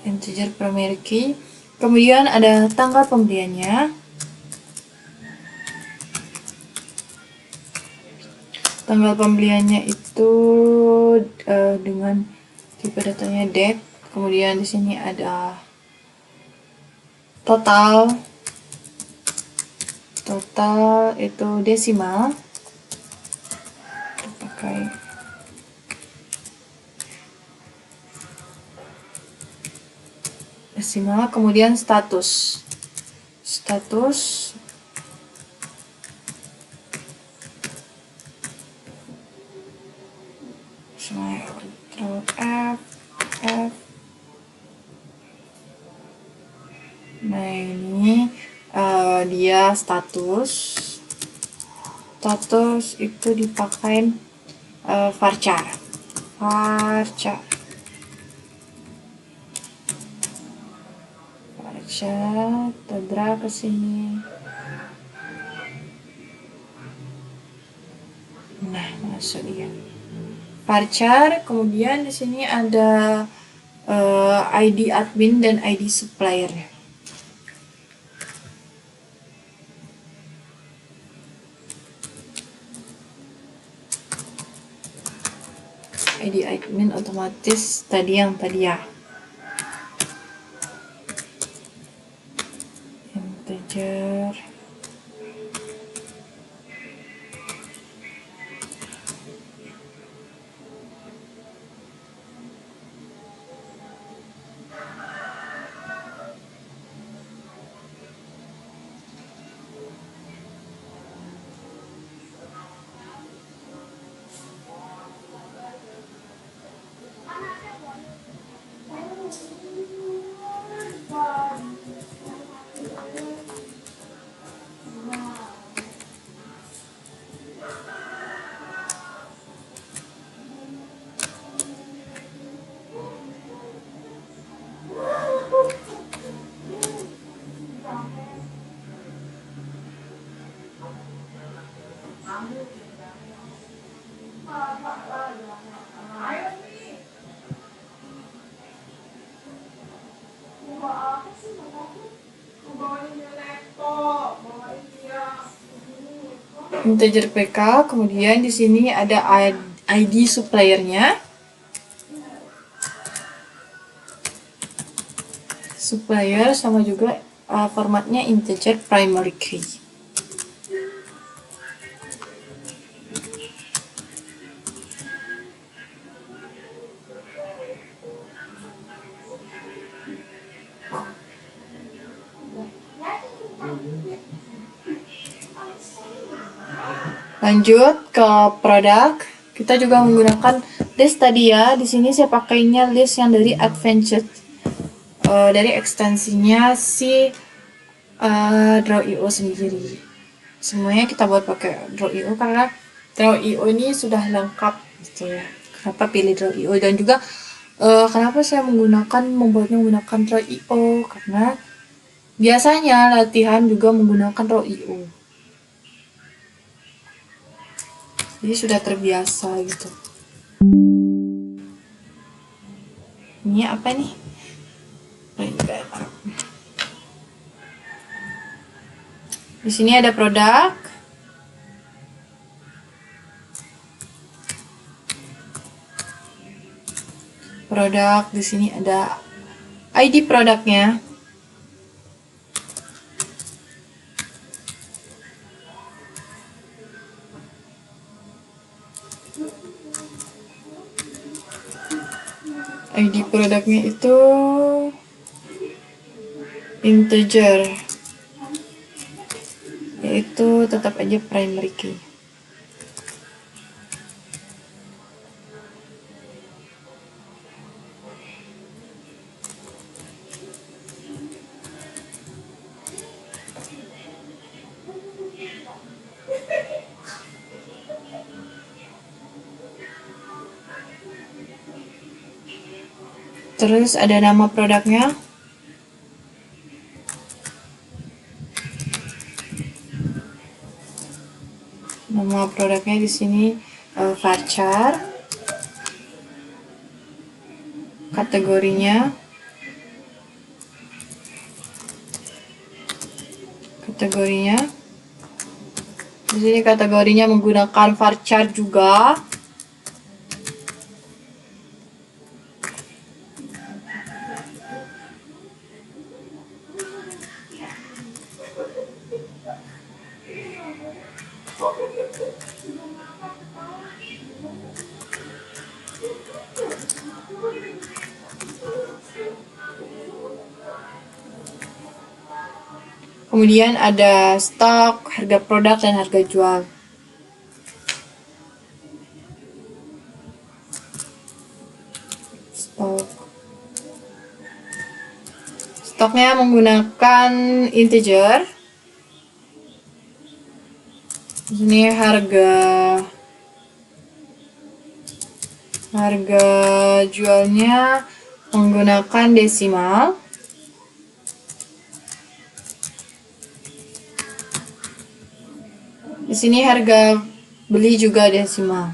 Speaker 1: Integer primary key. Kemudian ada tanggal pembeliannya. Tanggal pembeliannya itu dengan tipe datanya date. Kemudian di sini ada total. Total itu desimal. Kita pakai desimal. Kemudian status. Status F. Nah ini dia status itu dipakai varchar. Kita drag ke sini. Nah, masuk dia. Varchar, kemudian di sini ada ID admin dan ID supplier. ID admin otomatis tadi ya. Integer. Integer PK, kemudian di sini ada ID suppliernya. Supplier sama juga formatnya integer primary key. Lanjut ke produk, kita juga menggunakan list tadi ya. Di sini saya pakainya list yang dari Advanced, dari ekstensinya si Draw.io sendiri. Semuanya kita buat pakai Draw.io karena Draw.io ini sudah lengkap gitu ya. Kenapa pilih Draw.io, dan juga kenapa saya membuatnya menggunakan Draw.io, karena biasanya latihan juga menggunakan Draw.io. Jadi sudah terbiasa gitu. Ini ini apa nih? Di sini ada produk. Di sini ada ID produknya. ID produknya itu integer, yaitu tetap aja primary key. Terus ada nama produknya. Nama produknya di sini varchar. Kategorinya di sini kategorinya menggunakan varchar juga. Kemudian ada stok, harga produk, dan harga jual. Stoknya menggunakan integer. Di sini harga jualnya menggunakan desimal. Di sini harga beli juga desimal.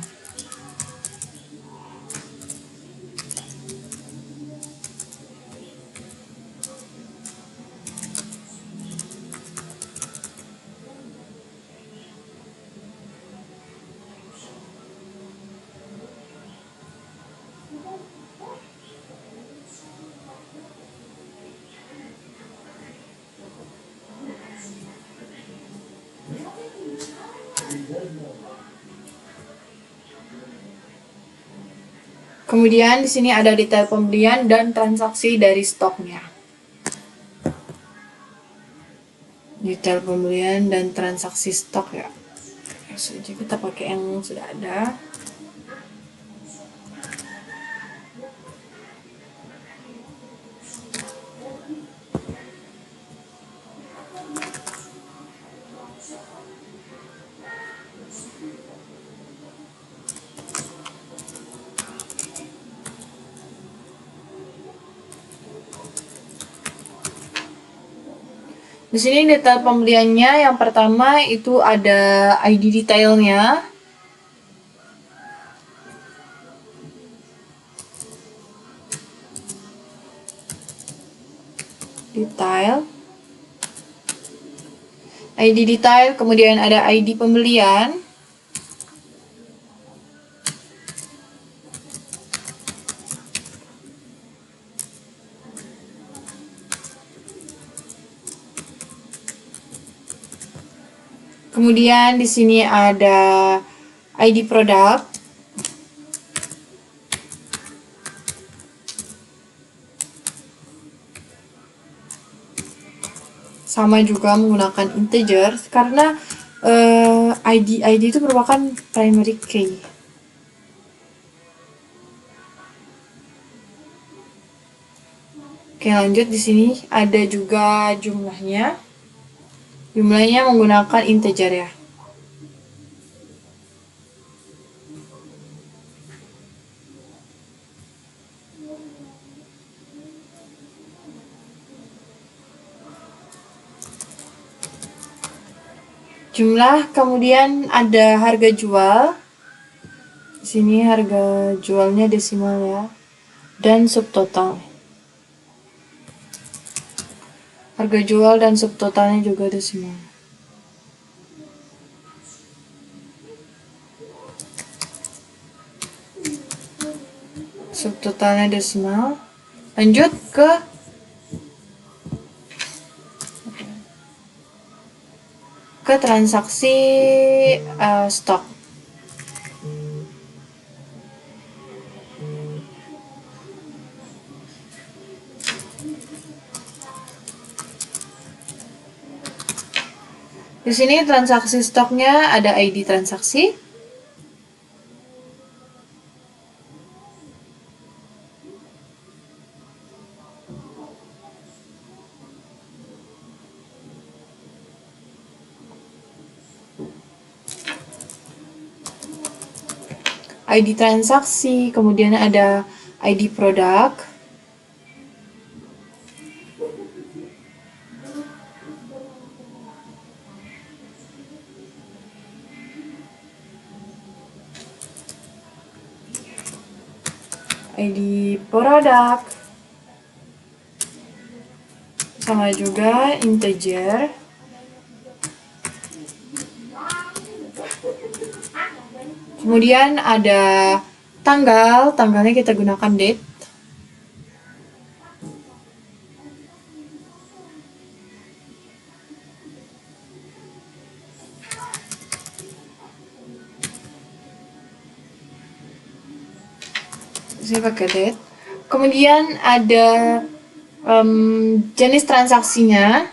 Speaker 1: Kemudian di sini ada detail pembelian dan transaksi dari stoknya. Detail pembelian dan transaksi stok ya. Saja kita pakai yang sudah ada. Di sini detail pembeliannya yang pertama itu ada ID detailnya. ID detail, kemudian ada ID pembelian. Kemudian di sini ada ID produk. Sama juga menggunakan integer karena ID itu merupakan primary key. Oke, lanjut di sini ada juga jumlahnya. Jumlahnya menggunakan integer ya. Jumlah, kemudian ada harga jual. Di sini harga jualnya desimal ya. dan subtotal. Harga jual dan subtotalnya juga desimal. Subtotalnya desimal. Lanjut ke transaksi stok. Di sini transaksi stoknya ada ID transaksi, ID transaksi, kemudian ada ID produk, ID produk, sama juga integer, kemudian ada tanggalnya kita gunakan date, saya pakai date. Kemudian ada jenis transaksinya,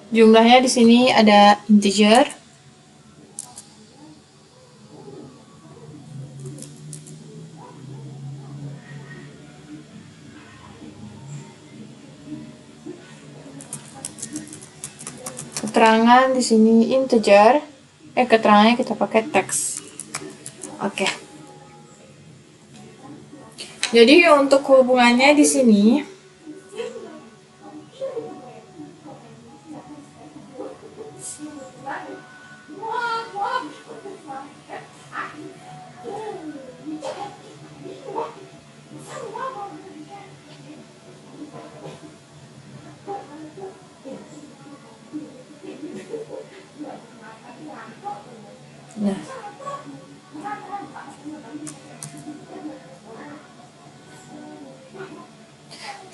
Speaker 1: jumlahnya di sini ada integer, keterangan di sini integer, keterangannya kita pakai teks. Oke. Jadi untuk hubungannya di sini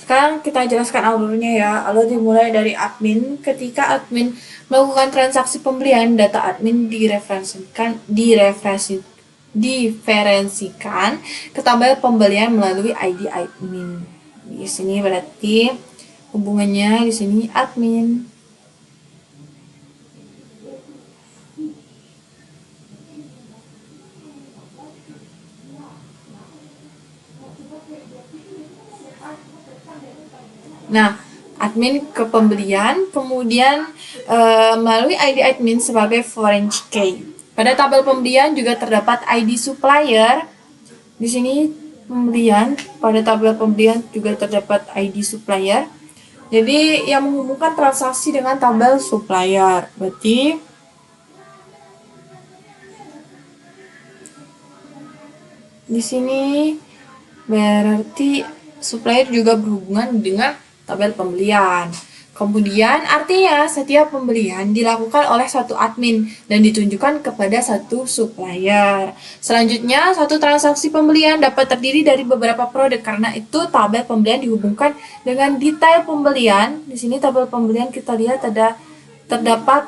Speaker 1: sekarang kita jelaskan alurnya ya. Alur dimulai dari admin. Ketika admin melakukan transaksi pembelian, data admin diferensikan ke tabel pembelian melalui ID admin. Di sini berarti hubungannya di sini admin. Nah, admin ke pembelian, kemudian melalui ID admin sebagai foreign key. Pada tabel pembelian juga terdapat ID supplier. Di sini pembelian, pada tabel pembelian juga terdapat ID supplier. Jadi yang menghubungkan transaksi dengan tabel supplier. Berarti di sini berarti supplier juga berhubungan dengan tabel pembelian. Kemudian artinya setiap pembelian dilakukan oleh satu admin dan ditunjukkan kepada satu supplier. Selanjutnya, satu transaksi pembelian dapat terdiri dari beberapa produk. Karena itu tabel pembelian dihubungkan dengan detail pembelian. Di sini tabel pembelian kita lihat terdapat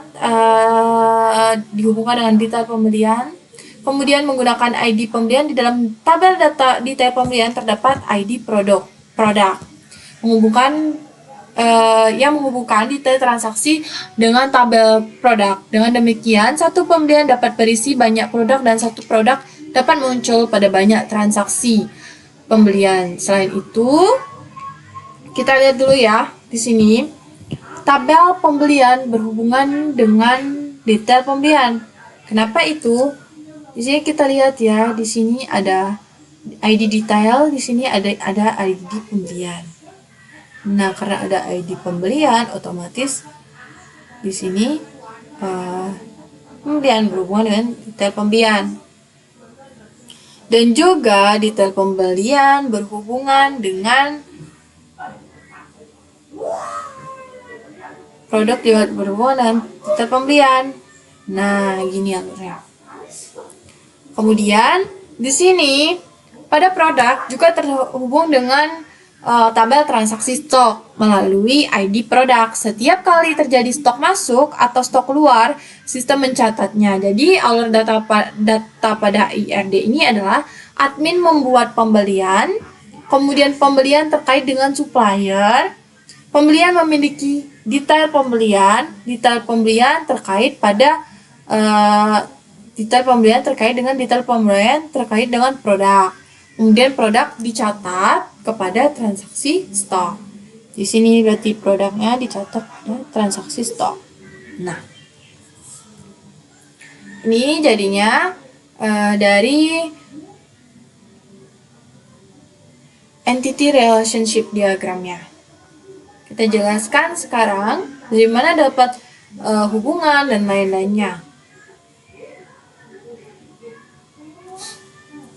Speaker 1: dihubungkan dengan detail pembelian. Kemudian menggunakan ID pembelian, di dalam tabel data detail pembelian terdapat ID produk. Yang menghubungkan detail transaksi dengan tabel produk. Dengan demikian, satu pembelian dapat berisi banyak produk dan satu produk dapat muncul pada banyak transaksi pembelian. Selain itu, kita lihat dulu ya. di sini tabel pembelian berhubungan dengan detail pembelian. Kenapa itu? Di sini kita lihat ya, di sini ada ID detail, di sini ada ID pembelian. Nah, karena ada ID pembelian, otomatis di sini pembelian berhubungan dengan detail pembelian. Dan juga detail pembelian berhubungan dengan produk juga berhubungan dengan detail pembelian. Nah, gini alurnya. Kemudian di sini pada produk juga terhubung dengan tabel transaksi stok melalui ID produk. Setiap kali terjadi stok masuk atau stok keluar, sistem mencatatnya. Jadi alur data pada IRD ini adalah admin membuat pembelian, kemudian pembelian terkait dengan supplier, pembelian memiliki detail pembelian terkait pada detail pembelian terkait dengan produk. Kemudian produk dicatat kepada transaksi stok. Di sini berarti produknya dicatat pada transaksi stok. Nah, ini jadinya dari entity relationship diagramnya. Kita jelaskan sekarang dari mana dapat hubungan dan lain-lainnya.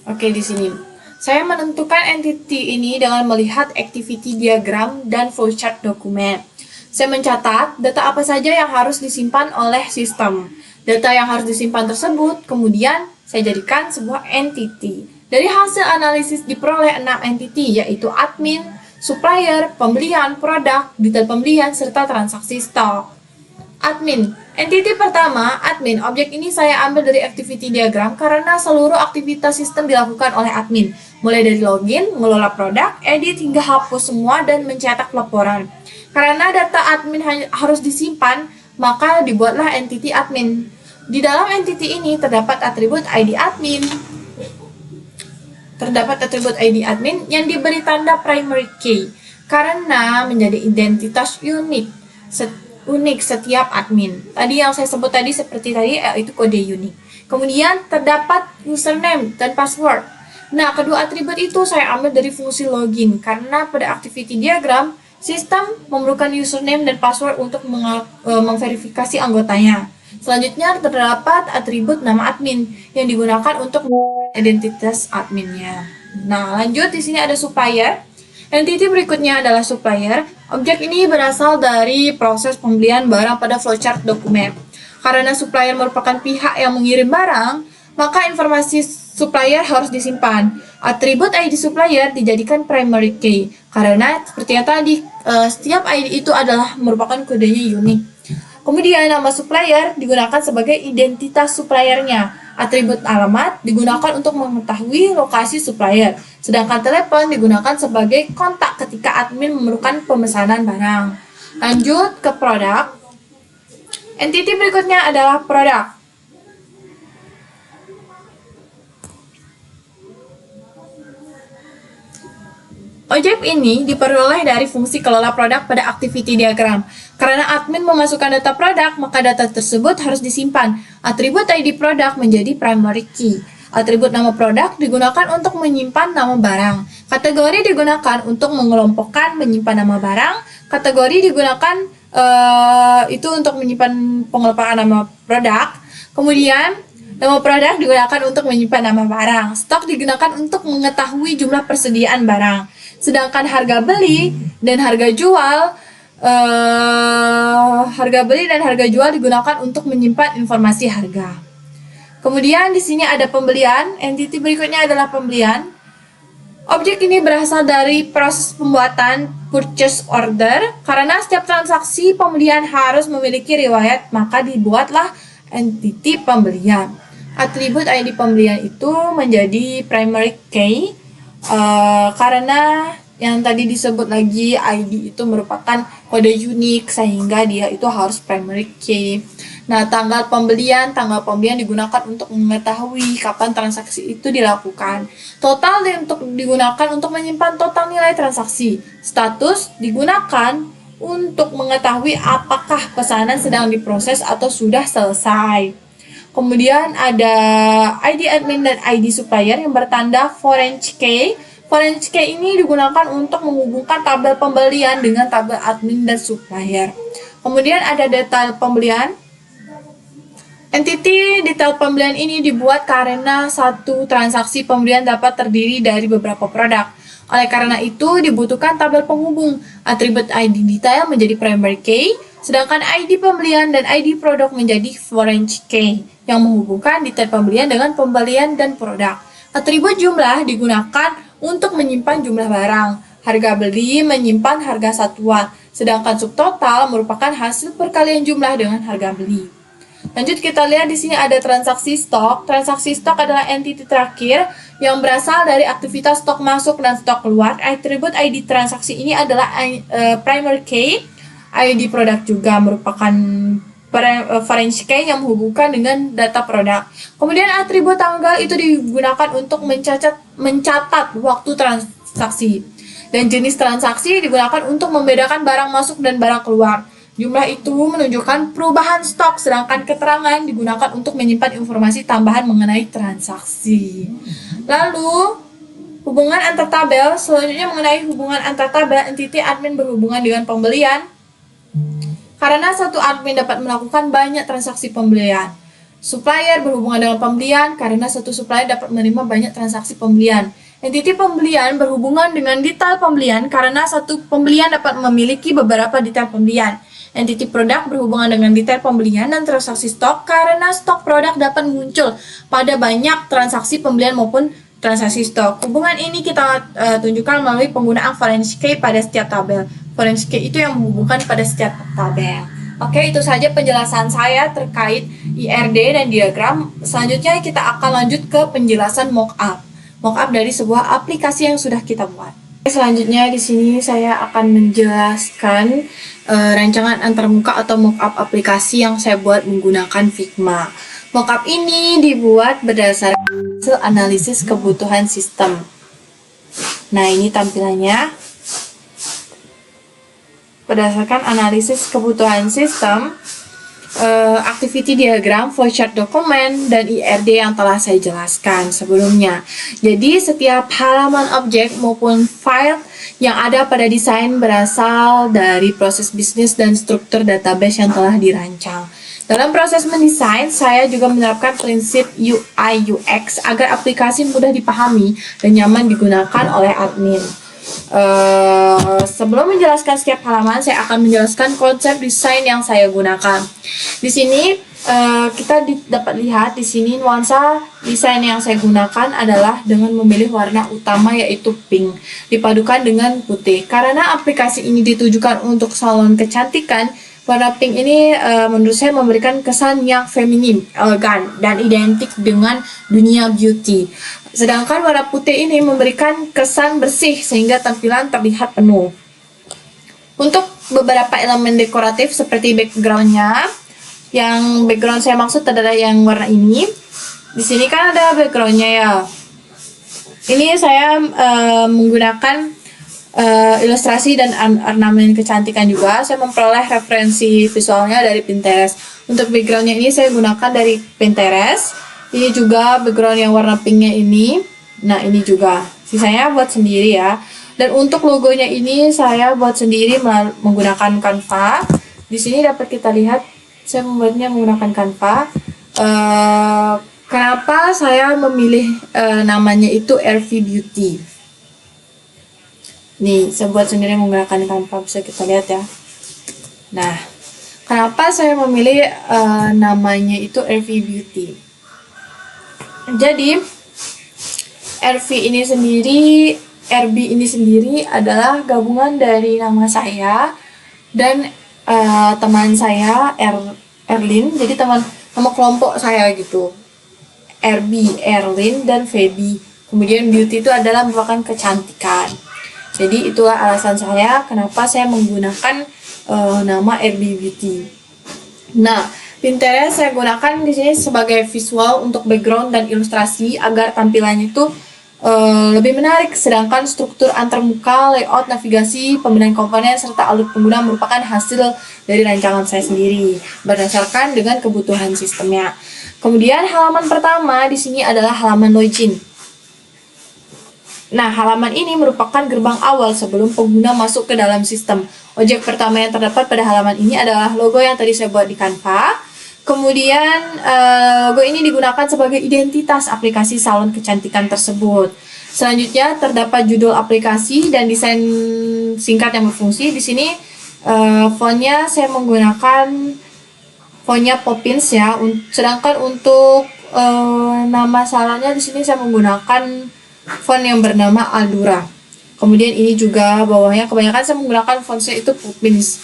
Speaker 1: Oke, di sini saya menentukan entity ini dengan melihat activity diagram dan flowchart dokumen. Saya mencatat data apa saja yang harus disimpan oleh sistem. Data yang harus disimpan tersebut kemudian saya jadikan sebuah entity. Dari hasil analisis diperoleh 6 entity, yaitu admin, supplier, pembelian, produk, detail pembelian, serta transaksi stok. Admin. Entity pertama, admin. Objek ini saya ambil dari activity diagram karena seluruh aktivitas sistem dilakukan oleh admin. Mulai dari login, mengelola produk, edit, hingga hapus semua dan mencetak laporan. Karena data admin harus disimpan, maka dibuatlah entity admin. Di dalam entity ini terdapat atribut ID admin. Yang diberi tanda primary key karena menjadi identitas unik setiap admin. Tadi yang saya sebut tadi seperti tadi itu kode unik. Kemudian terdapat username dan password. Nah, kedua atribut itu saya ambil dari fungsi login karena pada activity diagram sistem memerlukan username dan password untuk memverifikasi anggotanya. Selanjutnya terdapat atribut nama admin yang digunakan untuk identitas adminnya. Nah, lanjut di sini ada supplier. Entity berikutnya adalah supplier. Objek ini berasal dari proses pembelian barang pada flowchart dokumen. Karena supplier merupakan pihak yang mengirim barang, maka informasi supplier harus disimpan. Atribut ID supplier dijadikan primary key. Karena seperti yang tadi, setiap ID itu adalah merupakan kodenya unik. Kemudian nama supplier digunakan sebagai identitas suppliernya. Atribut alamat digunakan untuk mengetahui lokasi supplier. Sedangkan telepon digunakan sebagai kontak ketika admin memerlukan pemesanan barang. Lanjut ke produk. Entity berikutnya adalah produk. Objek ini diperoleh dari fungsi kelola produk pada activity diagram. Karena admin memasukkan data produk, maka data tersebut harus disimpan. Atribut ID produk menjadi primary key. Atribut nama produk digunakan untuk menyimpan nama barang. Kategori digunakan untuk mengelompokkan menyimpan nama barang. Kategori digunakan itu untuk menyimpan pengelompokan nama produk. Kemudian nama produk digunakan untuk menyimpan nama barang. Stok digunakan untuk mengetahui jumlah persediaan barang. Sedangkan harga beli dan harga jual digunakan untuk menyimpan informasi harga. Kemudian di sini ada pembelian. Entity berikutnya adalah pembelian. Objek ini berasal dari proses pembuatan purchase order. Karena setiap transaksi pembelian harus memiliki riwayat, maka dibuatlah entity pembelian. Atribut ID pembelian itu menjadi primary key. Karena yang tadi disebut lagi ID itu merupakan kode unik sehingga dia itu harus primary key. Nah, tanggal pembelian digunakan untuk mengetahui kapan transaksi itu dilakukan. Total digunakan untuk menyimpan total nilai transaksi. Status digunakan untuk mengetahui apakah pesanan sedang diproses atau sudah selesai. Kemudian ada ID admin dan ID supplier yang bertanda foreign key. Foreign key ini digunakan untuk menghubungkan tabel pembelian dengan tabel admin dan supplier. Kemudian ada detail pembelian. Entity detail pembelian ini dibuat karena satu transaksi pembelian dapat terdiri dari beberapa produk. Oleh karena itu, dibutuhkan tabel penghubung. Atribut ID detail menjadi primary key, sedangkan ID pembelian dan ID produk menjadi foreign key yang menghubungkan detail pembelian dengan pembelian dan produk. Atribut jumlah digunakan untuk menyimpan jumlah barang. Harga beli menyimpan harga satuan, sedangkan subtotal merupakan hasil perkalian jumlah dengan harga beli. Lanjut kita lihat di sini ada transaksi stok. Transaksi stok adalah entiti terakhir yang berasal dari aktivitas stok masuk dan stok keluar. Atribut ID transaksi ini adalah primary key. ID produk juga merupakan foreign key yang menghubungkan dengan data produk. Kemudian atribut tanggal itu digunakan untuk mencatat waktu transaksi. Dan jenis transaksi digunakan untuk membedakan barang masuk dan barang keluar. Jumlah itu menunjukkan perubahan stok, sedangkan keterangan digunakan untuk menyimpan informasi tambahan mengenai transaksi. Lalu, hubungan antar tabel, selanjutnya mengenai hubungan antar tabel, entiti admin berhubungan dengan pembelian. Karena satu admin dapat melakukan banyak transaksi pembelian. Supplier berhubungan dengan pembelian, karena satu supplier dapat menerima banyak transaksi pembelian. Entiti pembelian berhubungan dengan detail pembelian, karena satu pembelian dapat memiliki beberapa detail pembelian. Entiti produk berhubungan dengan detail pembelian dan transaksi stok karena stok produk dapat muncul pada banyak transaksi pembelian maupun transaksi stok. Hubungan ini kita tunjukkan melalui penggunaan foreign key pada setiap tabel. Foreign key itu yang menghubungkan pada setiap tabel. Oke, itu saja penjelasan saya terkait IRD dan diagram. Selanjutnya kita akan lanjut ke penjelasan mockup. Mockup dari sebuah aplikasi yang sudah kita buat. Selanjutnya di sini saya akan menjelaskan rancangan antarmuka atau mockup aplikasi yang saya buat menggunakan Figma. Mockup ini dibuat berdasarkan hasil analisis kebutuhan sistem. Nah, ini tampilannya. Berdasarkan analisis kebutuhan sistem, activity diagram, flowchart dokumen, dan IRD yang telah saya jelaskan sebelumnya. Jadi setiap halaman objek maupun file yang ada pada desain berasal dari proses bisnis dan struktur database yang telah dirancang. Dalam proses mendesain, saya juga menerapkan prinsip UI UX agar aplikasi mudah dipahami dan nyaman digunakan oleh admin. Sebelum menjelaskan setiap halaman, saya akan menjelaskan konsep desain yang saya gunakan. Di sini kita dapat lihat di sini nuansa desain yang saya gunakan adalah dengan memilih warna utama yaitu pink dipadukan dengan putih. Karena aplikasi ini ditujukan untuk salon kecantikan, warna pink ini menurut saya memberikan kesan yang feminim, elegan, dan identik dengan dunia beauty. Sedangkan warna putih ini memberikan kesan bersih sehingga tampilan terlihat penuh. Untuk beberapa elemen dekoratif seperti backgroundnya, yang background saya maksud adalah yang warna ini. Di sini kan ada backgroundnya ya. Ini saya menggunakan ilustrasi dan ornamen kecantikan juga. Saya memperoleh referensi visualnya dari Pinterest. Untuk backgroundnya ini saya gunakan dari Pinterest. Ini juga background yang warna pinknya ini. Nah, ini juga sisanya buat sendiri ya. Dan untuk logonya ini saya buat sendiri menggunakan Canva. Di sini dapat kita lihat saya membuatnya menggunakan Canva. Kenapa saya memilih namanya itu RV Beauty? Nih, saya buat sendiri menggunakan Canva, bisa kita lihat ya. Nah, kenapa saya memilih namanya itu RV Beauty? Jadi, RV ini sendiri, RB ini sendiri adalah gabungan dari nama saya dan teman saya Erlin. Jadi nama kelompok saya gitu. RB, Erlin, dan Feby. Kemudian beauty itu adalah merupakan kecantikan. Jadi itulah alasan saya kenapa saya menggunakan nama RB Beauty. Nah, Pinterest saya gunakan di sini sebagai visual untuk background dan ilustrasi agar tampilannya itu lebih menarik, sedangkan struktur antarmuka, layout, navigasi, pembinaan komponen, serta alur pengguna merupakan hasil dari rancangan saya sendiri berdasarkan dengan kebutuhan sistemnya. Kemudian halaman pertama di sini adalah halaman login. Nah, halaman ini merupakan gerbang awal sebelum pengguna masuk ke dalam sistem. Objek pertama yang terdapat pada halaman ini adalah logo yang tadi saya buat di Canva. Kemudian logo ini digunakan sebagai identitas aplikasi salon kecantikan tersebut. Selanjutnya terdapat judul aplikasi dan desain singkat yang berfungsi. Di sini fontnya saya menggunakan fontnya Poppins ya. Sedangkan untuk nama salonnya di sini saya menggunakan font yang bernama Aldura. Kemudian ini juga bawahnya kebanyakan saya menggunakan fontnya itu Poppins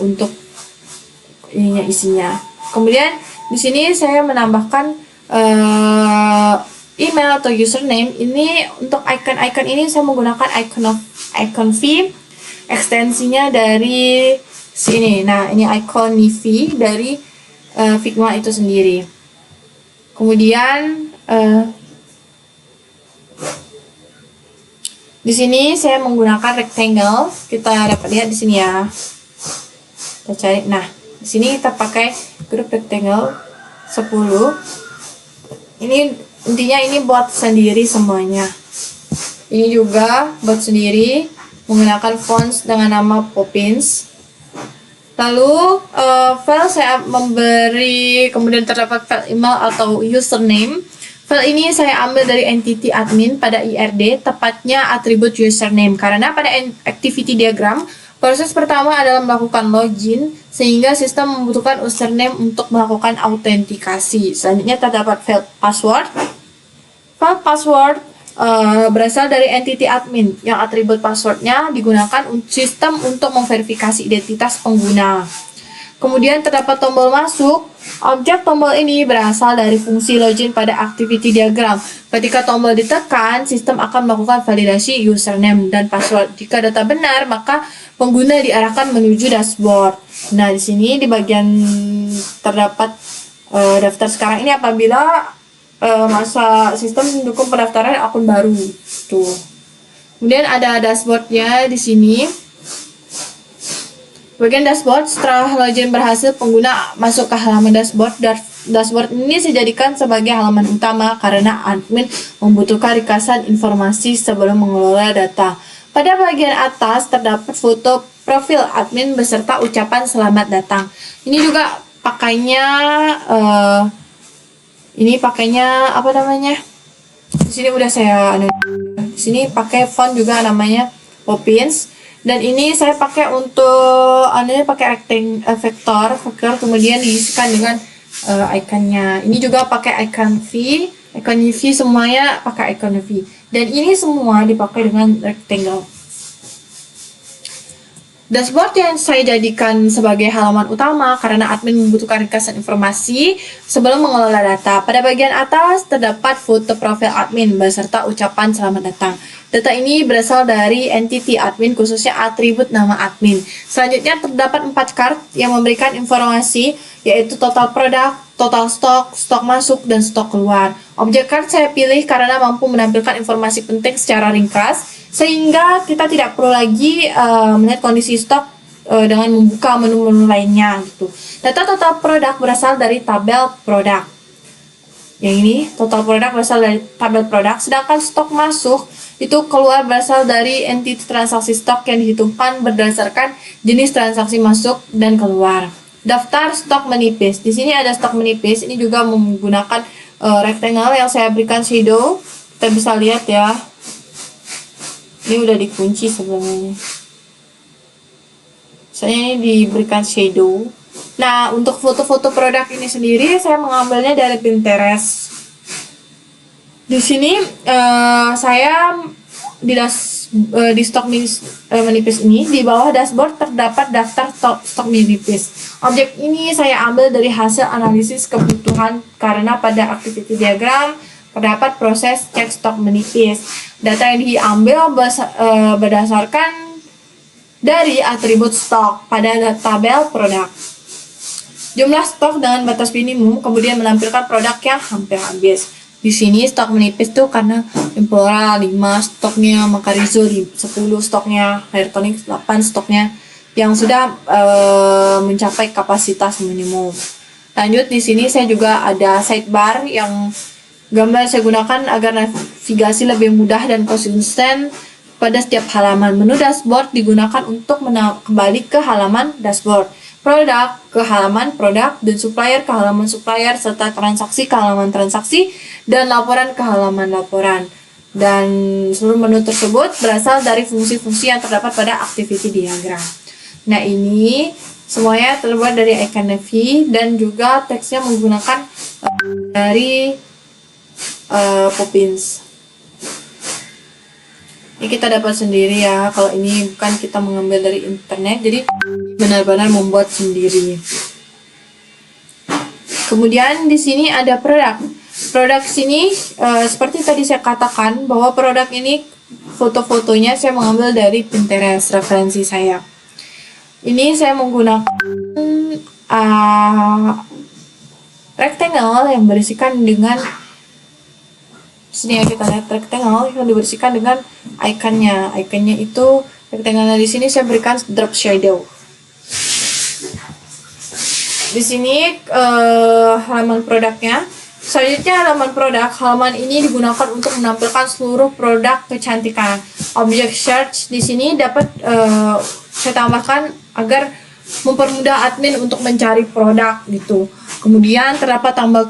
Speaker 1: untuk ininya isinya. Kemudian di sini saya menambahkan email atau username. Ini untuk icon-icon ini saya menggunakan icon V, ekstensinya dari sini. Nah, ini icon V dari Figma itu sendiri. Kemudian di sini saya menggunakan rectangle. Kita dapat lihat di sini ya. Kita cari. Nah, di sini kita pakai grup rectangle 10. Ini intinya ini buat sendiri semuanya. Ini juga buat sendiri menggunakan font dengan nama Poppins. Lalu file saya memberi, kemudian terdapat file email atau username. File ini saya ambil dari entity admin pada IRD, tepatnya atribut username. Karena pada activity diagram proses pertama adalah melakukan login, sehingga sistem membutuhkan username untuk melakukan autentikasi. Selanjutnya terdapat file password. File password berasal dari entity admin, yang atribut passwordnya digunakan sistem untuk memverifikasi identitas pengguna. Kemudian terdapat tombol masuk. Objek tombol ini berasal dari fungsi login pada activity diagram. Ketika tombol ditekan, sistem akan melakukan validasi username dan password. Jika data benar, maka pengguna diarahkan menuju dashboard. Nah, di sini di bagian terdapat daftar sekarang ini apabila masa sistem mendukung pendaftaran akun baru. Tuh. Kemudian ada dashboardnya di sini. Bagian dashboard, setelah login berhasil, pengguna masuk ke halaman dashboard. Dashboard ini saya jadikan sebagai halaman utama karena admin membutuhkan ringkasan informasi sebelum mengelola data. Pada bagian atas terdapat foto profil admin beserta ucapan selamat datang. Ini juga pakainya apa namanya? Di sini udah saya di sini pakai font juga namanya Poppins. Dan ini saya pakai untuk pakai vektor, kemudian diisikan dengan ikonnya. Ini juga pakai icon V semuanya pakai icon V. Dan ini semua dipakai dengan rectangle. Dashboard yang saya jadikan sebagai halaman utama karena admin membutuhkan ringkasan informasi sebelum mengelola data. Pada bagian atas terdapat foto profil admin beserta ucapan selamat datang. Data ini berasal dari entity admin, khususnya atribut nama admin. Selanjutnya terdapat 4 card yang memberikan informasi, yaitu total produk, total stok, stok masuk, dan stok keluar. Objek card saya pilih karena mampu menampilkan informasi penting secara ringkas, sehingga kita tidak perlu lagi melihat kondisi stok dengan membuka menu-menu lainnya gitu. Data total produk berasal dari tabel produk. Yang ini total produk berasal dari tabel produk, sedangkan stok masuk itu keluar berasal dari entity transaksi stok yang dihitungkan berdasarkan jenis transaksi masuk dan keluar. Daftar stok menipis. Di sini ada stok menipis. Ini juga menggunakan rectangle yang saya berikan shadow. Kita bisa lihat ya. Ini udah dikunci sebelumnya. Saya ini diberikan shadow. Nah, untuk foto-foto produk ini sendiri saya mengambilnya dari Pinterest. Di sini saya di stok menipis ini, di bawah dashboard terdapat daftar stok menipis. Objek ini saya ambil dari hasil analisis kebutuhan karena pada activity diagram terdapat proses cek stok menipis. Data yang diambil berdasarkan dari atribut stok pada tabel produk. Jumlah stok dengan batas minimum kemudian menampilkan produk yang hampir habis. Di sini stok menipis tuh karena Impora 5 stoknya, Makarizo 10 stoknya, Hairtonic 8 stoknya yang sudah mencapai kapasitas minimum. Lanjut, di sini saya juga ada sidebar yang gambar saya gunakan agar navigasi lebih mudah dan konsisten pada setiap halaman. Menu dashboard digunakan untuk kembali ke halaman dashboard, produk ke halaman produk, dan supplier ke halaman supplier, serta transaksi ke halaman transaksi, dan laporan ke halaman laporan. Dan seluruh menu tersebut berasal dari fungsi-fungsi yang terdapat pada activity diagram. Nah, ini semuanya terbuat dari iCanvas dan juga teksnya menggunakan dari Poppins. Ini kita dapat sendiri ya, kalau ini bukan kita mengambil dari internet, jadi benar-benar membuat sendiri. Kemudian di sini ada produk. Produk sini seperti tadi saya katakan bahwa produk ini foto-fotonya saya mengambil dari Pinterest, referensi saya. Ini saya menggunakan rectangle yang berisikan dengan sini ya, kita lihat rectangle yang dibersihkan dengan ikonnya. Ikonnya itu rectangle di sini saya berikan drop shadow. Di sini halaman produknya. Selanjutnya halaman produk. Halaman ini digunakan untuk menampilkan seluruh produk kecantikan. Object search di sini dapat saya tambahkan agar mempermudah admin untuk mencari produk gitu. Kemudian terdapat tambah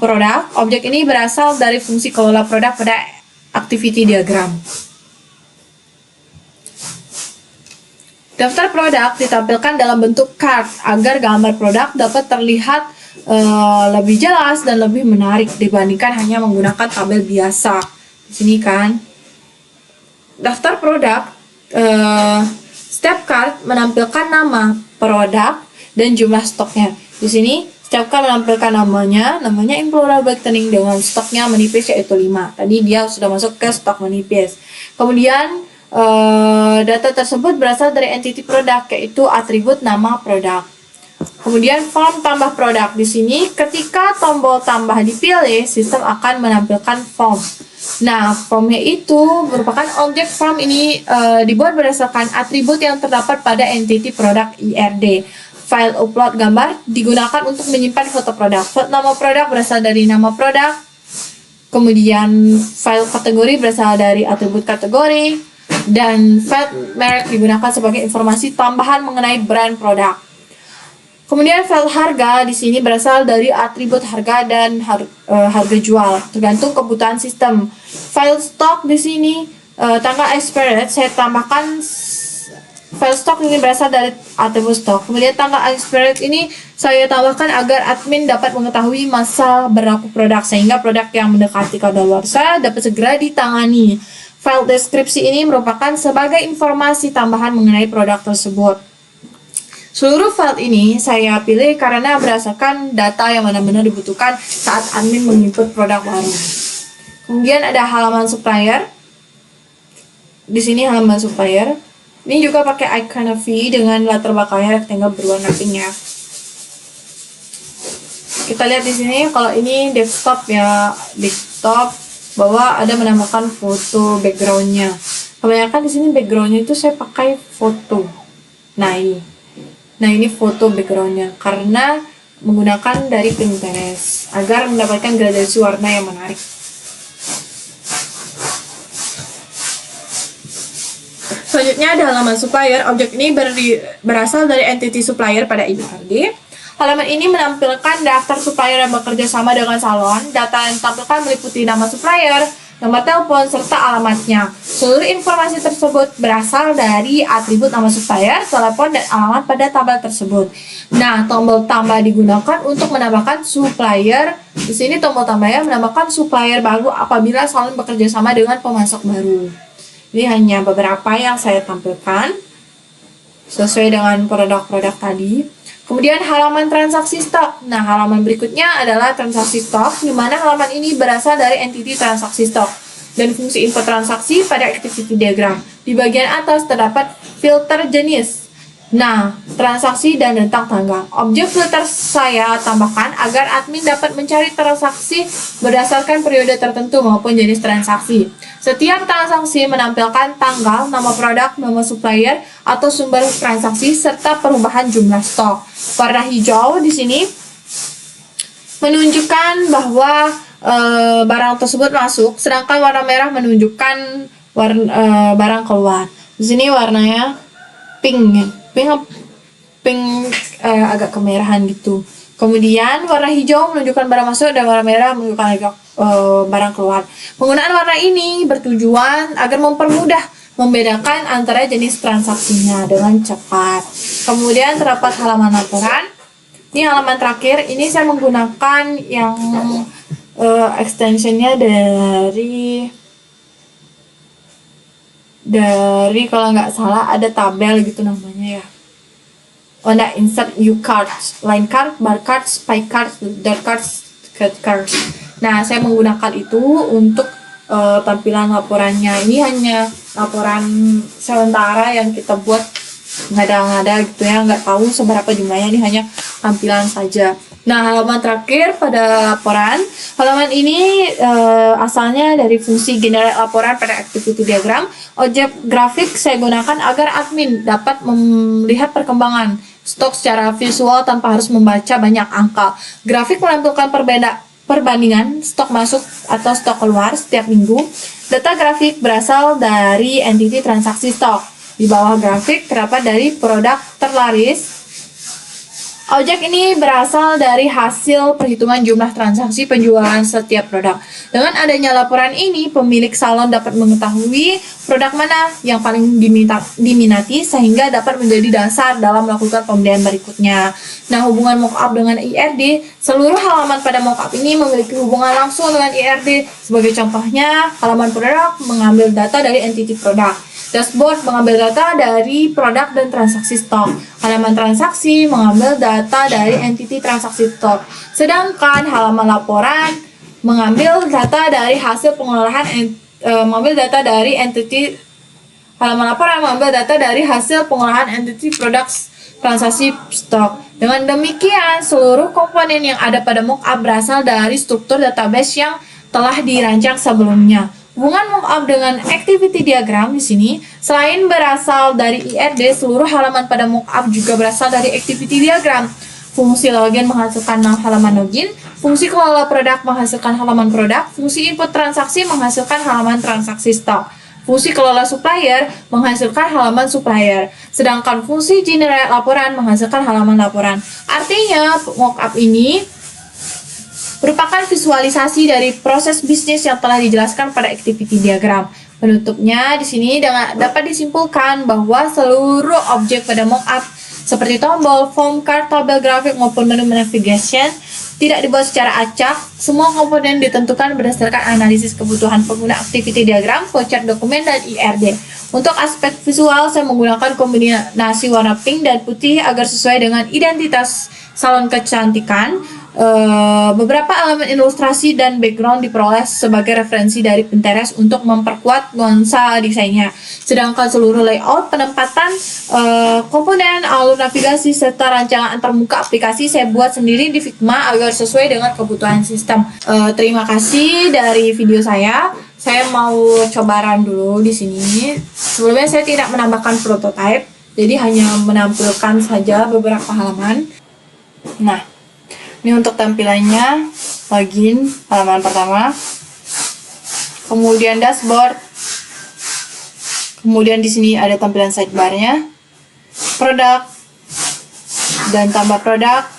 Speaker 1: produk. Objek ini berasal dari fungsi kelola produk pada activity diagram. Daftar produk ditampilkan dalam bentuk card agar gambar produk dapat terlihat lebih jelas dan lebih menarik dibandingkan hanya menggunakan tabel biasa. Di sini kan. Daftar produk setiap card menampilkan nama produk dan jumlah stoknya. Di sini setiap card menampilkan namanya Impora Brightening dengan stoknya menipis yaitu 5. Tadi dia sudah masuk ke stok menipis. Kemudian data tersebut berasal dari entity produk, yaitu atribut nama produk. Kemudian form tambah produk. Di sini ketika tombol tambah dipilih, sistem akan menampilkan form. Nah, formnya itu merupakan objek form ini dibuat berdasarkan atribut yang terdapat pada entity produk IRD. File upload gambar digunakan untuk menyimpan foto produk. Nama produk berasal dari nama produk. Kemudian file kategori berasal dari atribut kategori. Dan file merek digunakan sebagai informasi tambahan mengenai brand produk. Kemudian file harga di sini berasal dari atribut harga dan harga jual, tergantung kebutuhan sistem. File stock di sini tanggal expired saya tambahkan. File stock ini berasal dari atribut stock. Kemudian tanggal expired ini saya tambahkan agar admin dapat mengetahui masa berlaku produk sehingga produk yang mendekati kadaluarsa dapat segera ditangani. File deskripsi ini merupakan sebagai informasi tambahan mengenai produk tersebut. Seluruh file ini saya pilih karena berdasarkan data yang benar-benar dibutuhkan saat admin menginput produk baru. Kemudian ada halaman supplier. Di sini halaman supplier. Ini juga pakai iCanvas dengan latar belakangnya rectangle berwarna pink ya. Kita lihat di sini kalau ini desktop ya, desktop bahwa ada menambahkan foto backgroundnya. Kebanyakan di sini backgroundnya itu saya pakai foto. Nah ini foto backgroundnya karena menggunakan dari Pinterest agar mendapatkan gradasi warna yang menarik. Selanjutnya ada halaman supplier. Objek ini berasal dari entity supplier pada IRD. Halaman ini menampilkan daftar supplier yang bekerja sama dengan salon. Data yang ditampilkan meliputi nama supplier, nomor telepon, serta alamatnya. Seluruh informasi tersebut berasal dari atribut nama supplier, telepon, dan alamat pada tabel tersebut. Nah, tombol tambah digunakan untuk menambahkan supplier. Di sini tombol tambahnya menambahkan supplier baru apabila salon bekerja sama dengan pemasok baru. Ini hanya beberapa yang saya tampilkan sesuai dengan produk-produk tadi. Kemudian halaman transaksi stok. Nah, halaman berikutnya adalah transaksi stok, di mana halaman ini berasal dari entity transaksi stok dan fungsi info transaksi pada activity diagram. Di bagian atas terdapat filter jenis. Nah, transaksi dan rentang tanggal. Objek filter saya tambahkan agar admin dapat mencari transaksi berdasarkan periode tertentu maupun jenis transaksi. Setiap transaksi menampilkan tanggal, nama produk, nama supplier, atau sumber transaksi, serta perubahan jumlah stok. Warna hijau di sini menunjukkan bahwa barang tersebut masuk, sedangkan warna merah menunjukkan barang keluar. Di sini warnanya pink agak kemerahan gitu. Kemudian warna hijau menunjukkan barang masuk dan warna merah menunjukkan barang keluar. Penggunaan warna ini bertujuan agar mempermudah membedakan antara jenis transaksinya dengan cepat. Kemudian terdapat halaman laporan. Ini halaman terakhir. Ini saya menggunakan yang extensionnya dari kalau nggak salah ada tabel gitu namanya ya. Ada insert U-cards, line card, bar cards, pie cards, dot cards, cut cards. Nah, saya menggunakan itu untuk tampilan laporannya. Ini hanya laporan sementara yang kita buat ngada-ngada gitu ya, nggak tahu seberapa jumlahnya, ini hanya tampilan saja. Nah, halaman terakhir pada laporan. Halaman ini asalnya dari fungsi generate laporan pada activity diagram. Objek grafik saya gunakan agar admin dapat melihat perkembangan stok secara visual tanpa harus membaca banyak angka. Grafik menampilkan perbandingan stok masuk atau stok keluar setiap minggu. Data grafik berasal dari entity transaksi stok. Di bawah grafik terdapat dari produk terlaris. Objek ini berasal dari hasil perhitungan jumlah transaksi penjualan setiap produk. Dengan adanya laporan ini, pemilik salon dapat mengetahui produk mana yang paling diminati sehingga dapat menjadi dasar dalam melakukan pembelian berikutnya. Nah, hubungan mockup dengan IRD, seluruh halaman pada mockup ini memiliki hubungan langsung dengan IRD. Sebagai contohnya, halaman produk mengambil data dari entity produk. Dashboard mengambil data dari produk dan transaksi stok. Halaman transaksi mengambil data dari entity transaksi stok. Sedangkan halaman laporan mengambil data dari hasil pengolahan halaman laporan mengambil data dari hasil pengolahan entity produk transaksi stok. Dengan demikian, seluruh komponen yang ada pada mockup berasal dari struktur database yang telah dirancang sebelumnya. Hubungan mockup dengan activity diagram di sini selain berasal dari IRD, seluruh halaman pada mockup juga berasal dari activity diagram. Fungsi login menghasilkan halaman login, fungsi kelola produk menghasilkan halaman produk, fungsi input transaksi menghasilkan halaman transaksi stok. Fungsi kelola supplier menghasilkan halaman supplier, sedangkan fungsi generate laporan menghasilkan halaman laporan. Artinya, mockup ini merupakan visualisasi dari proses bisnis yang telah dijelaskan pada activity diagram. Penutupnya di sini dapat disimpulkan bahwa seluruh objek pada mockup seperti tombol, form, card, tabel grafik maupun menu navigation tidak dibuat secara acak. Semua komponen ditentukan berdasarkan analisis kebutuhan pengguna activity diagram, flowchart dokumen, dan IRD. Untuk aspek visual, saya menggunakan kombinasi warna pink dan putih agar sesuai dengan identitas salon kecantikan. Beberapa elemen ilustrasi dan background diperoleh sebagai referensi dari Pinterest untuk memperkuat nuansa desainnya. Sedangkan seluruh layout, penempatan komponen, alur navigasi, serta rancangan antarmuka aplikasi saya buat sendiri di Figma agar sesuai dengan kebutuhan sistem. Terima kasih dari video saya. Saya mau coba run dulu di sini. Sebelumnya saya tidak menambahkan prototype, jadi hanya menampilkan saja beberapa halaman. Nah, ini untuk tampilannya. Login, halaman pertama, kemudian dashboard, kemudian di sini ada tampilan sidebarnya, produk dan tambah produk,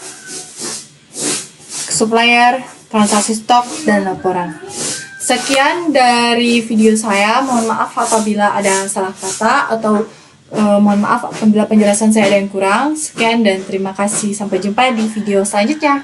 Speaker 1: supplier, transaksi stok, dan laporan. Sekian dari video saya. Mohon maaf apabila ada salah kata atau mohon maaf apabila penjelasan saya ada yang kurang. Sekian dan terima kasih. Sampai jumpa di video selanjutnya.